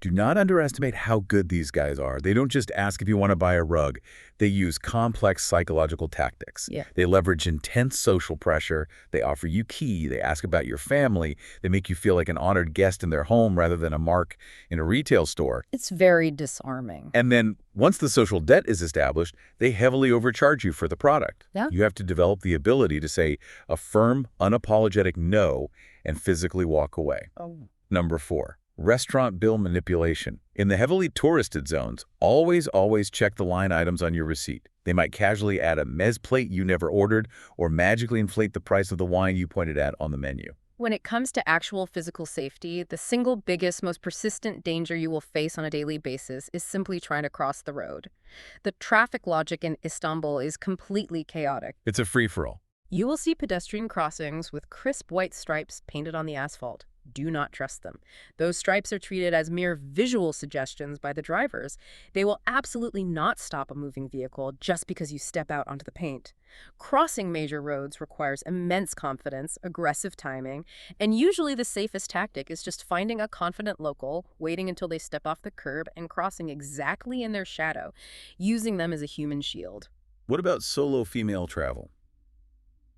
Do not underestimate how good these guys are. They don't just ask if you want to buy a rug. They use complex psychological tactics. Yeah. They leverage intense social pressure. They offer you key. They ask about your family. They make you feel like an honored guest in their home rather than a mark in a retail store. It's very disarming. And then once the social debt is established, they heavily overcharge you for the product. Yeah. You have to develop the ability to say a firm, unapologetic no and physically walk away. Oh. Number 4, restaurant bill manipulation. In the heavily touristed zones, always check the line items on your receipt. They might casually add a mezz plate you never ordered or magically inflate the price of the wine you pointed at on the menu. When it comes to actual physical safety, the single biggest, most persistent danger you will face on a daily basis is simply trying to cross the road. The traffic logic in Istanbul is completely chaotic. It's a free-for-all. You will see pedestrian crossings with crisp white stripes painted on the asphalt. Do not trust them. Those stripes are treated as mere visual suggestions by the drivers. They will absolutely not stop a moving vehicle just because you step out onto the paint. Crossing major roads requires immense confidence, aggressive timing, and usually the safest tactic is just finding a confident local, waiting until they step off the curb and crossing exactly in their shadow, using them as a human shield. What about solo female travel?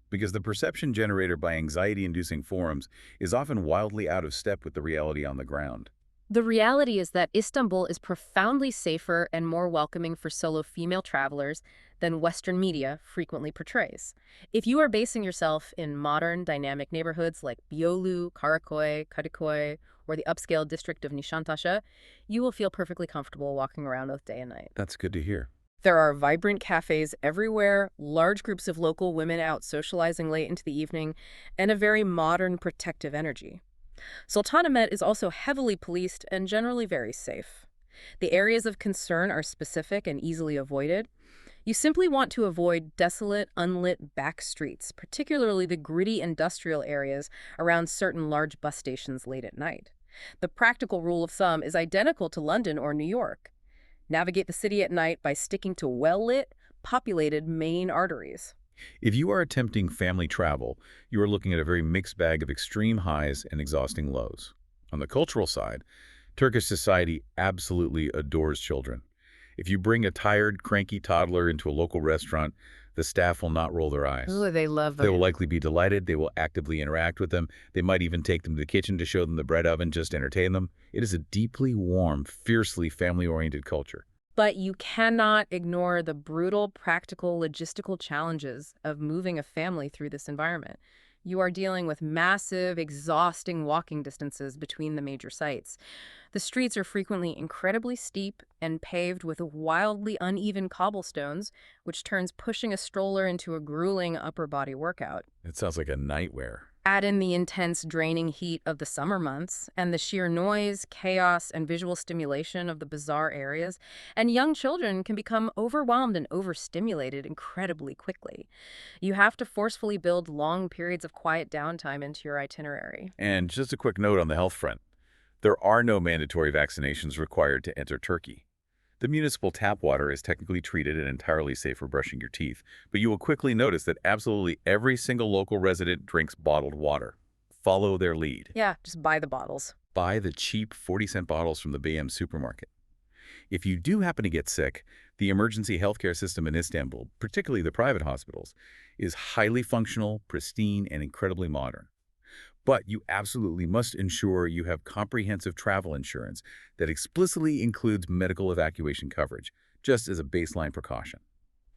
Because the perception generated by anxiety-inducing forums is often wildly out of step with the reality on the ground. The reality is that Istanbul is profoundly safer and more welcoming for solo female travelers than Western media frequently portrays. If you are basing yourself in modern, dynamic neighborhoods like Beyoğlu, Karaköy, Kadıköy, or the upscale district of Nişantaşı, you will feel perfectly comfortable walking around both day and night. That's good to hear. There are vibrant cafes everywhere, large groups of local women out socializing late into the evening, and a very modern, protective energy. Sultanahmet is also heavily policed and generally very safe. The areas of concern are specific and easily avoided. You simply want to avoid desolate, unlit back streets, particularly the gritty industrial areas around certain large bus stations late at night. The practical rule of thumb is identical to London or New York. Navigate the city at night by sticking to well-lit, populated main arteries. If you are attempting family travel, you are looking at a very mixed bag of extreme highs and exhausting lows. On the cultural side, Turkish society absolutely adores children. If you bring a tired, cranky toddler into a local restaurant, the staff will not roll their eyes. Ooh, they love them. They will likely be delighted. They will actively interact with them. They might even take them to the kitchen to show them the bread oven, just to entertain them. It is a deeply warm, fiercely family-oriented culture. But you cannot ignore the brutal, practical, logistical challenges of moving a family through this environment. You are dealing with massive, exhausting walking distances between the major sites. The streets are frequently incredibly steep and paved with wildly uneven cobblestones, which turns pushing a stroller into a grueling upper body workout. It sounds like a nightmare. Add in the intense, draining heat of the summer months and the sheer noise, chaos, and visual stimulation of the bizarre areas, and young children can become overwhelmed and overstimulated incredibly quickly. You have to forcefully build long periods of quiet downtime into your itinerary. And just a quick note on the health front. There are no mandatory vaccinations required to enter Turkey. The municipal tap water is technically treated and entirely safe for brushing your teeth, but you will quickly notice that absolutely every single local resident drinks bottled water. Follow their lead. Yeah, just buy the bottles. Buy the cheap 40-cent bottles from the BM supermarket. If you do happen to get sick, the emergency healthcare system in Istanbul, particularly the private hospitals, is highly functional, pristine, and incredibly modern. But you absolutely must ensure you have comprehensive travel insurance that explicitly includes medical evacuation coverage, just as a baseline precaution.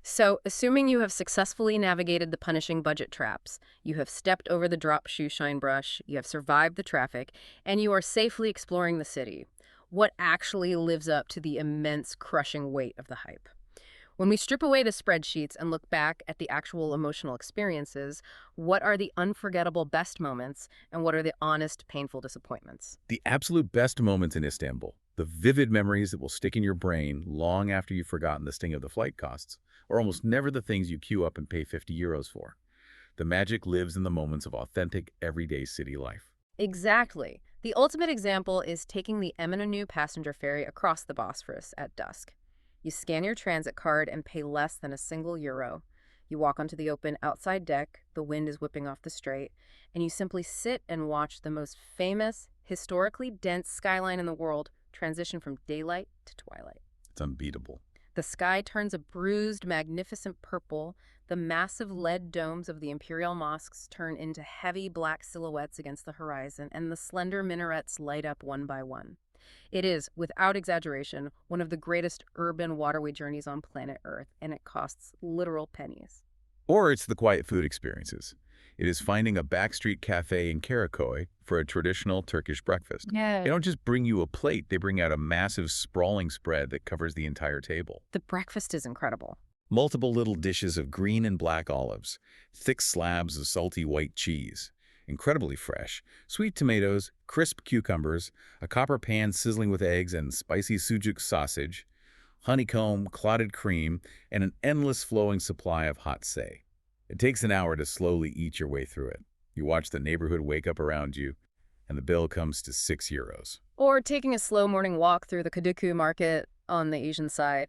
So, assuming you have successfully navigated the punishing budget traps, you have stepped over the drop shoe shine brush, you have survived the traffic, and you are safely exploring the city, what actually lives up to the immense crushing weight of the hype? When we strip away the spreadsheets and look back at the actual emotional experiences, what are the unforgettable best moments and what are the honest, painful disappointments? The absolute best moments in Istanbul, the vivid memories that will stick in your brain long after you've forgotten the sting of the flight costs, are almost never the things you queue up and pay €50 for. The magic lives in the moments of authentic, everyday city life. Exactly. The ultimate example is taking the Eminönü passenger ferry across the Bosphorus at dusk. You scan your transit card and pay less than a single euro. You walk onto the open outside deck, the wind is whipping off the strait, and you simply sit and watch the most famous, historically dense skyline in the world transition from daylight to twilight. It's unbeatable. The sky turns a bruised, magnificent purple. The massive lead domes of the imperial mosques turn into heavy black silhouettes against the horizon, and the slender minarets light up one by one. It is, without exaggeration, one of the greatest urban waterway journeys on planet Earth, and it costs literal pennies. Or it's the quiet food experiences. It is finding a backstreet cafe in Karaköy for a traditional Turkish breakfast. Yeah. They don't just bring you a plate, they bring out a massive sprawling spread that covers the entire table. The breakfast is incredible. Multiple little dishes of green and black olives, thick slabs of salty white cheese, incredibly fresh, sweet tomatoes, crisp cucumbers, a copper pan sizzling with eggs and spicy sucuk sausage, honeycomb, clotted cream, and an endless flowing supply of hot say. It takes an hour to slowly eat your way through it. You watch the neighborhood wake up around you, and the bill comes to €6. Or taking a slow morning walk through the Kadıköy market on the Asian side.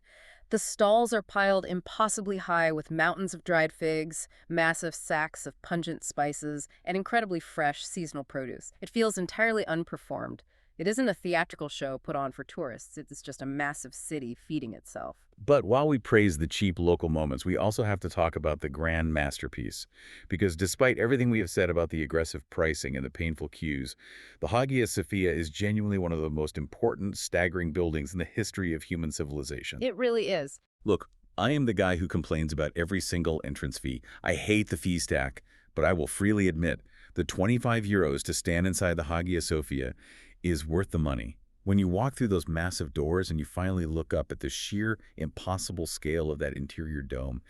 The stalls are piled impossibly high with mountains of dried figs, massive sacks of pungent spices, and incredibly fresh seasonal produce. It feels entirely unperformed. It isn't a theatrical show put on for tourists. It's just a massive city feeding itself. But while we praise the cheap local moments, we also have to talk about the grand masterpiece. Because despite everything we have said about the aggressive pricing and the painful queues, the Hagia Sophia is genuinely one of the most important, staggering buildings in the history of human civilization. It really is. Look, I am the guy who complains about every single entrance fee. I hate the fee stack, but I will freely admit the €25 to stand inside the Hagia Sophia is worth the money. When you walk through those massive doors and you finally look up at the sheer impossible scale of that interior dome,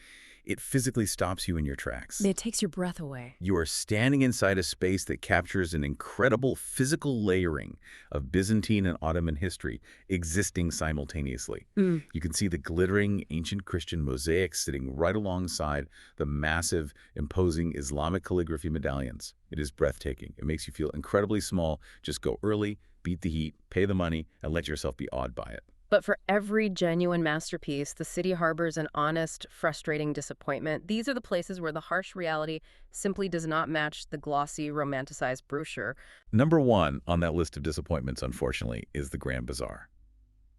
it physically stops you in your tracks. It takes your breath away. You are standing inside a space that captures an incredible physical layering of Byzantine and Ottoman history existing simultaneously. You can see the glittering ancient Christian mosaics sitting right alongside the massive, imposing Islamic calligraphy medallions. It is breathtaking. It makes you feel incredibly small. Just go early, beat the heat, pay the money, and let yourself be awed by it. But for every genuine masterpiece, the city harbors an honest, frustrating disappointment. These are the places where the harsh reality simply does not match the glossy, romanticized brochure. Number one on that list of disappointments, unfortunately, is the Grand Bazaar.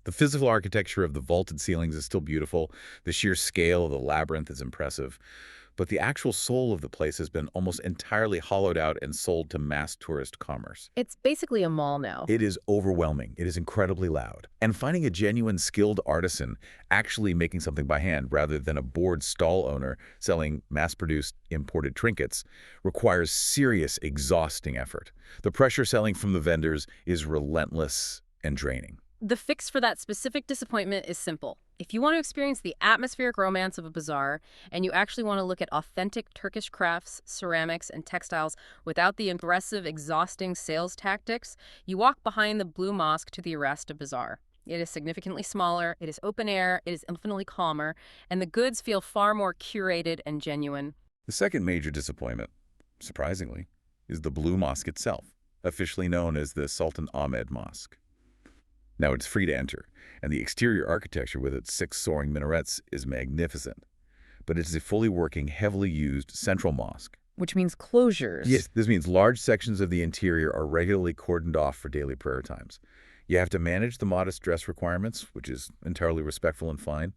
The physical architecture of the vaulted ceilings is still beautiful. The sheer scale of the labyrinth is impressive. But the actual soul of the place has been almost entirely hollowed out and sold to mass tourist commerce. It's basically a mall now. It is overwhelming. It is incredibly loud. And finding a genuine skilled artisan actually making something by hand rather than a bored stall owner selling mass-produced imported trinkets requires serious, exhausting effort. The pressure selling from the vendors is relentless and draining. The fix for that specific disappointment is simple. If you want to experience the atmospheric romance of a bazaar, and you actually want to look at authentic Turkish crafts, ceramics, and textiles without the aggressive, exhausting sales tactics, you walk behind the Blue Mosque to the Arasta Bazaar. It is significantly smaller, it is open air, it is infinitely calmer, and the goods feel far more curated and genuine. The second major disappointment, surprisingly, is the Blue Mosque itself, officially known as the Sultan Ahmed Mosque. Now, it's free to enter, and the exterior architecture with its 6 soaring minarets is magnificent. But it is a fully working, heavily used central mosque. Which means closures. Yes, this means large sections of the interior are regularly cordoned off for daily prayer times. You have to manage the modest dress requirements, which is entirely respectful and fine.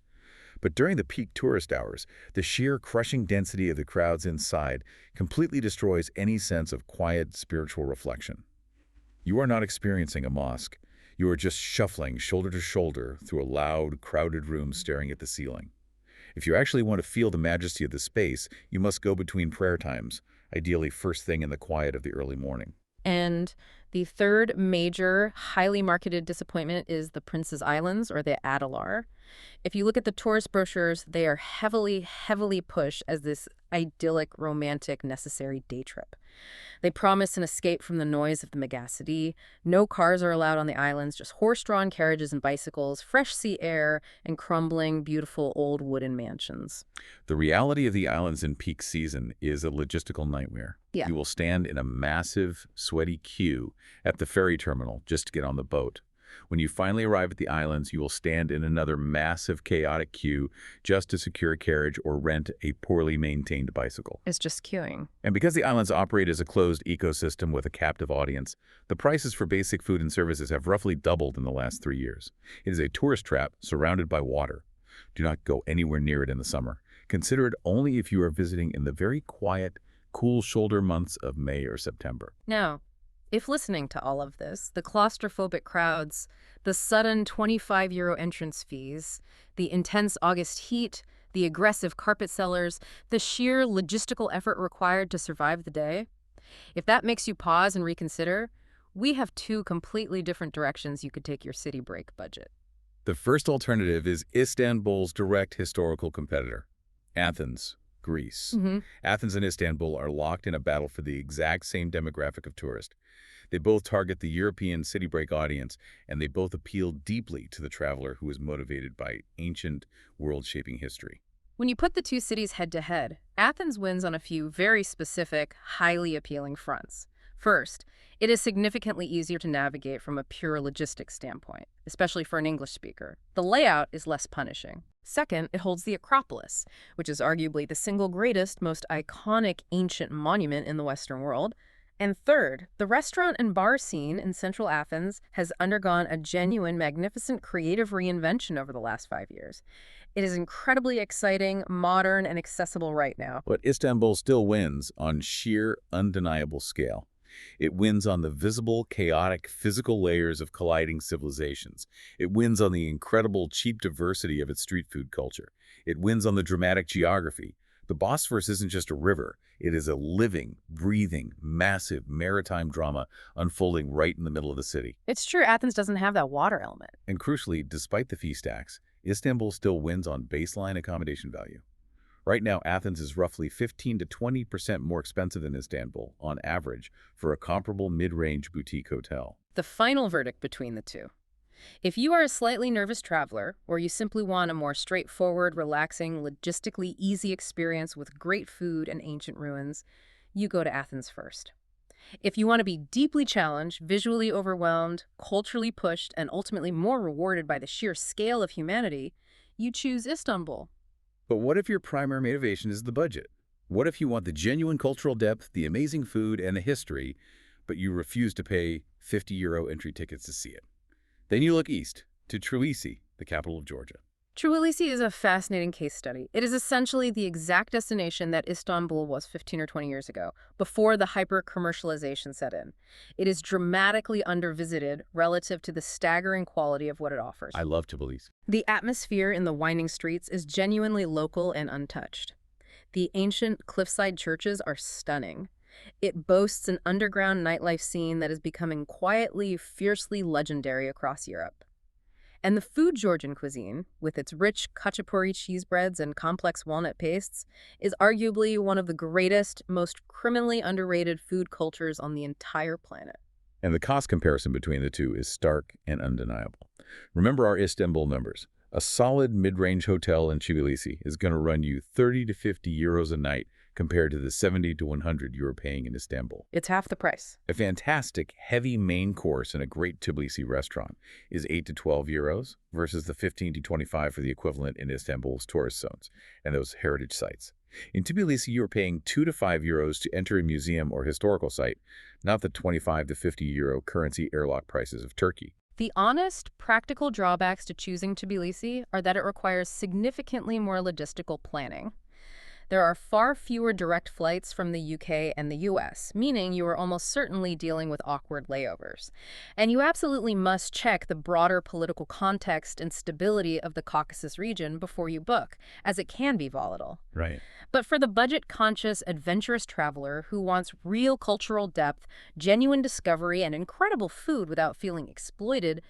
But during the peak tourist hours, the sheer crushing density of the crowds inside completely destroys any sense of quiet spiritual reflection. You are not experiencing a mosque. You are just shuffling shoulder to shoulder through a loud, crowded room staring at the ceiling. If you actually want to feel the majesty of the space, you must go between prayer times, ideally first thing in the quiet of the early morning. And the third major, highly marketed disappointment is the Prince's Islands, or the Adalar. If you look at the tourist brochures, they are heavily, heavily pushed as this idyllic, romantic, necessary day trip. They promise an escape from the noise of the megacity. No cars are allowed on the islands, just horse-drawn carriages and bicycles, fresh sea air, and crumbling, beautiful old wooden mansions. The reality of the islands in peak season is a logistical nightmare. Yeah. You will stand in a massive, sweaty queue at the ferry terminal just to get on the boat. When you finally arrive at the islands, you will stand in another massive, chaotic queue just to secure a carriage or rent a poorly maintained bicycle. It's just queuing. And because the islands operate as a closed ecosystem with a captive audience, the prices for basic food and services have roughly doubled in the last 3 years. It is a tourist trap surrounded by water. Do not go anywhere near it in the summer. Consider it only if you are visiting in the very quiet, cool shoulder months of May or September. Now, if listening to all of this, the claustrophobic crowds, the sudden €25 entrance fees, the intense August heat, the aggressive carpet sellers, the sheer logistical effort required to survive the day, if that makes you pause and reconsider, we have two completely different directions you could take your city break budget. The first alternative is Istanbul's direct historical competitor, Athens, Greece. Athens and Istanbul are locked in a battle for the exact same demographic of tourists. They both target the European city break audience, and they both appeal deeply to the traveler who is motivated by ancient, world-shaping history. When you put the two cities head-to-head, Athens wins on a few very specific, highly appealing fronts. First, it is significantly easier to navigate from a pure logistics standpoint, especially for an English speaker. The layout is less punishing. Second, it holds the Acropolis, which is arguably the single greatest, most iconic ancient monument in the Western world. And third, the restaurant and bar scene in central Athens has undergone a genuine, magnificent creative reinvention over the last 5 years. It is incredibly exciting, modern, and accessible right now. But Istanbul still wins on sheer, undeniable scale. It wins on the visible, chaotic, physical layers of colliding civilizations. It wins on the incredible, cheap diversity of its street food culture. It wins on the dramatic geography. The Bosphorus isn't just a river. It is a living, breathing, massive maritime drama unfolding right in the middle of the city. It's true, Athens doesn't have that water element. And crucially, despite the fee stacks, Istanbul still wins on baseline accommodation value. Right now, Athens is roughly 15 to 20% more expensive than Istanbul, on average, for a comparable mid-range boutique hotel. The final verdict between the two. If you are a slightly nervous traveler, or you simply want a more straightforward, relaxing, logistically easy experience with great food and ancient ruins, you go to Athens first. If you want to be deeply challenged, visually overwhelmed, culturally pushed, and ultimately more rewarded by the sheer scale of humanity, you choose Istanbul. But what if your primary motivation is the budget? What if you want the genuine cultural depth, the amazing food, and the history, but you refuse to pay €50 entry tickets to see it? Then you look east, to Tbilisi, the capital of Georgia. Tbilisi is a fascinating case study. It is essentially the exact destination that Istanbul was 15 or 20 years ago, before the hyper-commercialization set in. It is dramatically undervisited relative to the staggering quality of what it offers. I love Tbilisi. The atmosphere in the winding streets is genuinely local and untouched. The ancient cliffside churches are stunning. It boasts an underground nightlife scene that is becoming quietly, fiercely legendary across Europe. And the food Georgian cuisine, with its rich khachapuri cheese breads and complex walnut pastes, is arguably one of the greatest, most criminally underrated food cultures on the entire planet. And the cost comparison between the two is stark and undeniable. Remember our Istanbul numbers. A solid mid-range hotel in Tbilisi is going to run you 30 to 50 euros a night compared to the 70 to 100 you are paying in Istanbul. It's half the price. A fantastic, heavy main course in a great Tbilisi restaurant is 8 to 12 euros versus the 15 to 25 for the equivalent in Istanbul's tourist zones and those heritage sites. In Tbilisi, you are paying 2 to 5 euros to enter a museum or historical site, not the 25 to 50 euro currency airlock prices of Turkey. The honest, practical drawbacks to choosing Tbilisi are that it requires significantly more logistical planning. There are far fewer direct flights from the UK and the US, meaning you are almost certainly dealing with awkward layovers. And you absolutely must check the broader political context and stability of the Caucasus region before you book, as it can be volatile. Right. But for the budget-conscious, adventurous traveler who wants real cultural depth, genuine discovery, and incredible food without feeling exploited,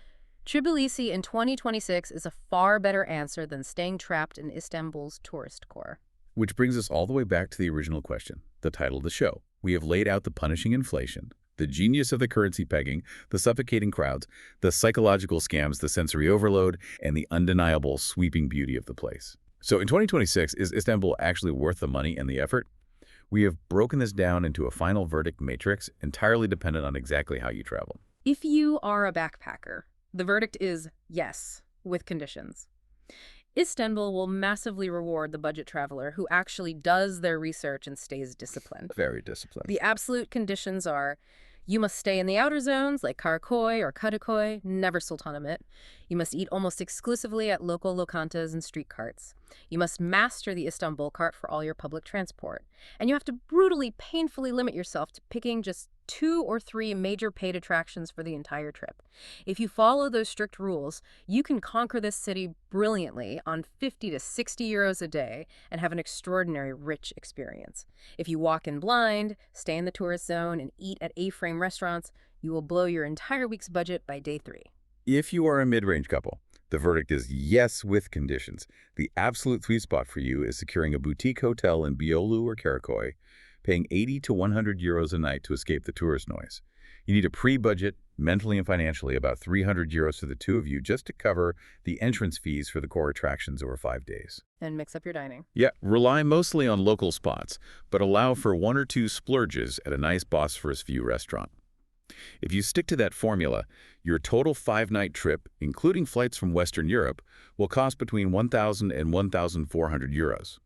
Tbilisi in 2026 is a far better answer than staying trapped in Istanbul's tourist core. Which brings us all the way back to the original question, the title of the show. We have laid out the punishing inflation, the genius of the currency pegging, the suffocating crowds, the psychological scams, the sensory overload, and the undeniable sweeping beauty of the place. So in 2026, is Istanbul actually worth the money and the effort? We have broken this down into a final verdict matrix entirely dependent on exactly how you travel. If you are a backpacker, the verdict is yes, with conditions. Istanbul will massively reward the budget traveler who actually does their research and stays disciplined. Very disciplined. The absolute conditions are: you must stay in the outer zones like Karakoy or Kadıköy, never Sultanahmet. You must eat almost exclusively at local lokantas and street carts. You must master the Istanbul cart for all your public transport. And you have to brutally, painfully limit yourself to picking just 2 or 3 major paid attractions for the entire trip. If you follow those strict rules, you can conquer this city brilliantly on 50 to 60 euros a day and have an extraordinary rich experience. If you walk in blind, stay in the tourist zone, and eat at A-frame restaurants, you will blow your entire week's budget by day 3. If you are a mid-range couple, the verdict is yes with conditions. The absolute sweet spot for you is securing a boutique hotel in Beyoğlu or Karakoy, paying 80 to 100 euros a night to escape the tourist noise. You need a pre-budget, mentally and financially, about 300 euros for the two of you just to cover the entrance fees for the core attractions over 5 days. And mix up your dining. Yeah, rely mostly on local spots, but allow for 1 or 2 splurges at a nice Bosphorus view restaurant. If you stick to that formula, your total 5-night trip, including flights from Western Europe, will cost between 1,000 and 1,400 euros.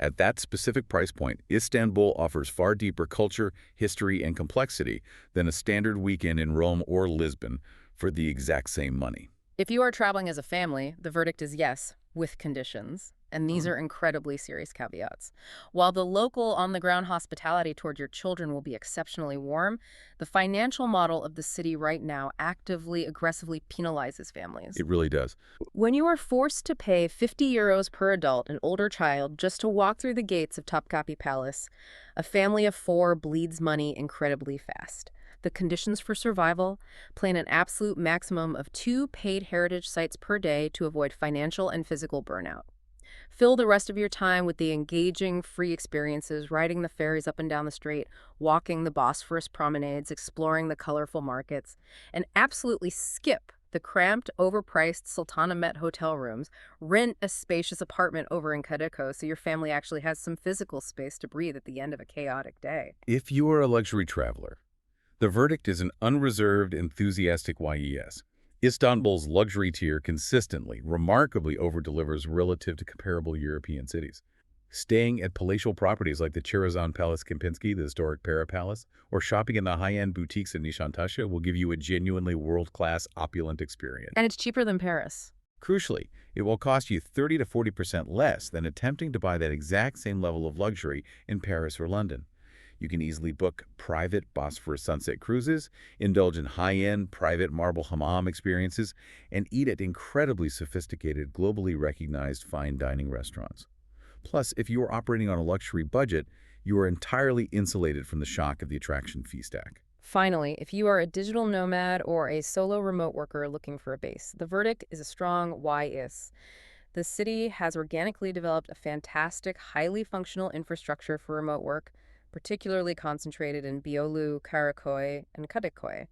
At that specific price point, Istanbul offers far deeper culture, history, and complexity than a standard weekend in Rome or Lisbon for the exact same money. If you are traveling as a family, the verdict is yes, with conditions. And these are incredibly serious caveats. While the local on-the-ground hospitality toward your children will be exceptionally warm, the financial model of the city right now actively, aggressively penalizes families. It really does. When you are forced to pay 50 euros per adult and older child just to walk through the gates of Topkapi Palace, a family of 4 bleeds money incredibly fast. The conditions for survival: plan an absolute maximum of 2 paid heritage sites per day to avoid financial and physical burnout. Fill the rest of your time with the engaging, free experiences, riding the ferries up and down the strait, walking the Bosphorus promenades, exploring the colorful markets, and absolutely skip the cramped, overpriced Sultanahmet hotel rooms. Rent a spacious apartment over in Kadıköy so your family actually has some physical space to breathe at the end of a chaotic day. If you are a luxury traveler, the verdict is an unreserved, enthusiastic yes. Istanbul's luxury tier consistently, remarkably over-delivers relative to comparable European cities. Staying at palatial properties like the Chirazan Palace Kempinski, the historic Pera Palace, or shopping in the high-end boutiques in Nişantaşı will give you a genuinely world-class, opulent experience. And it's cheaper than Paris. Crucially, it will cost you 30 to 40% less than attempting to buy that exact same level of luxury in Paris or London. You can easily book private Bosphorus sunset cruises, indulge in high-end private marble hammam experiences, and eat at incredibly sophisticated, globally recognized fine dining restaurants. Plus, if you are operating on a luxury budget, you are entirely insulated from the shock of the attraction fee stack. Finally, if you are a digital nomad or a solo remote worker looking for a base, the verdict is a strong yes. The city has organically developed a fantastic, highly functional infrastructure for remote work, particularly concentrated in Beyoğlu, Karakoy, and Kadıköy.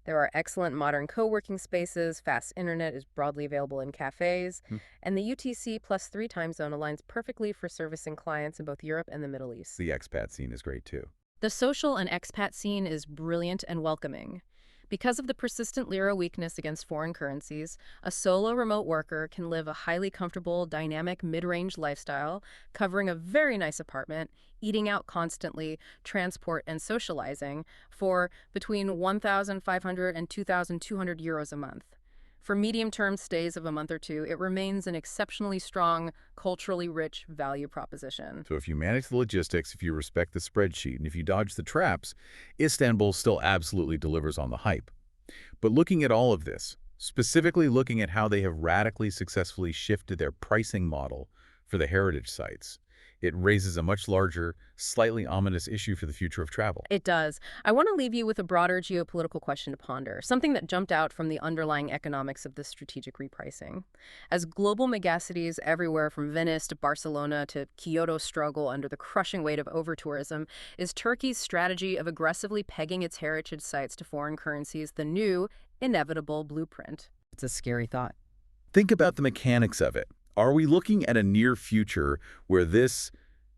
There are excellent modern co-working spaces, fast internet is broadly available in cafes, and the UTC +3 time zone aligns perfectly for servicing clients in both Europe and the Middle East. The expat scene is great too. The social and expat scene is brilliant and welcoming. Because of the persistent lira weakness against foreign currencies, a solo remote worker can live a highly comfortable, dynamic, mid-range lifestyle, covering a very nice apartment, eating out constantly, transport, and socializing for between 1,500 and 2,200 euros a month. For medium-term stays of a month or two, it remains an exceptionally strong, culturally rich value proposition. So if you manage the logistics, if you respect the spreadsheet, and if you dodge the traps, Istanbul still absolutely delivers on the hype. But looking at all of this, specifically looking at how they have radically successfully shifted their pricing model for the heritage sites, it raises a much larger, slightly ominous issue for the future of travel. It does. I want to leave you with a broader geopolitical question to ponder, something that jumped out from the underlying economics of this strategic repricing. As global megacities everywhere from Venice to Barcelona to Kyoto struggle under the crushing weight of over-tourism, is Turkey's strategy of aggressively pegging its heritage sites to foreign currencies the new, inevitable blueprint? It's a scary thought. Think about the mechanics of it. Are we looking at a near future where this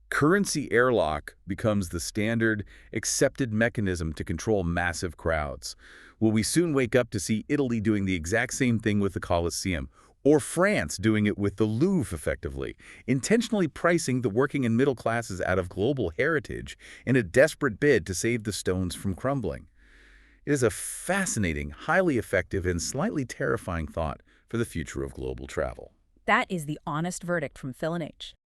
currency airlock becomes the standard, accepted mechanism to control massive crowds? Will we soon wake up to see Italy doing the exact same thing with the Colosseum, or France doing it with the Louvre effectively, intentionally pricing the working and middle classes out of global heritage in a desperate bid to save the stones from crumbling? It is a fascinating, highly effective, and slightly terrifying thought for the future of global travel. That is the honest verdict from Phil and H.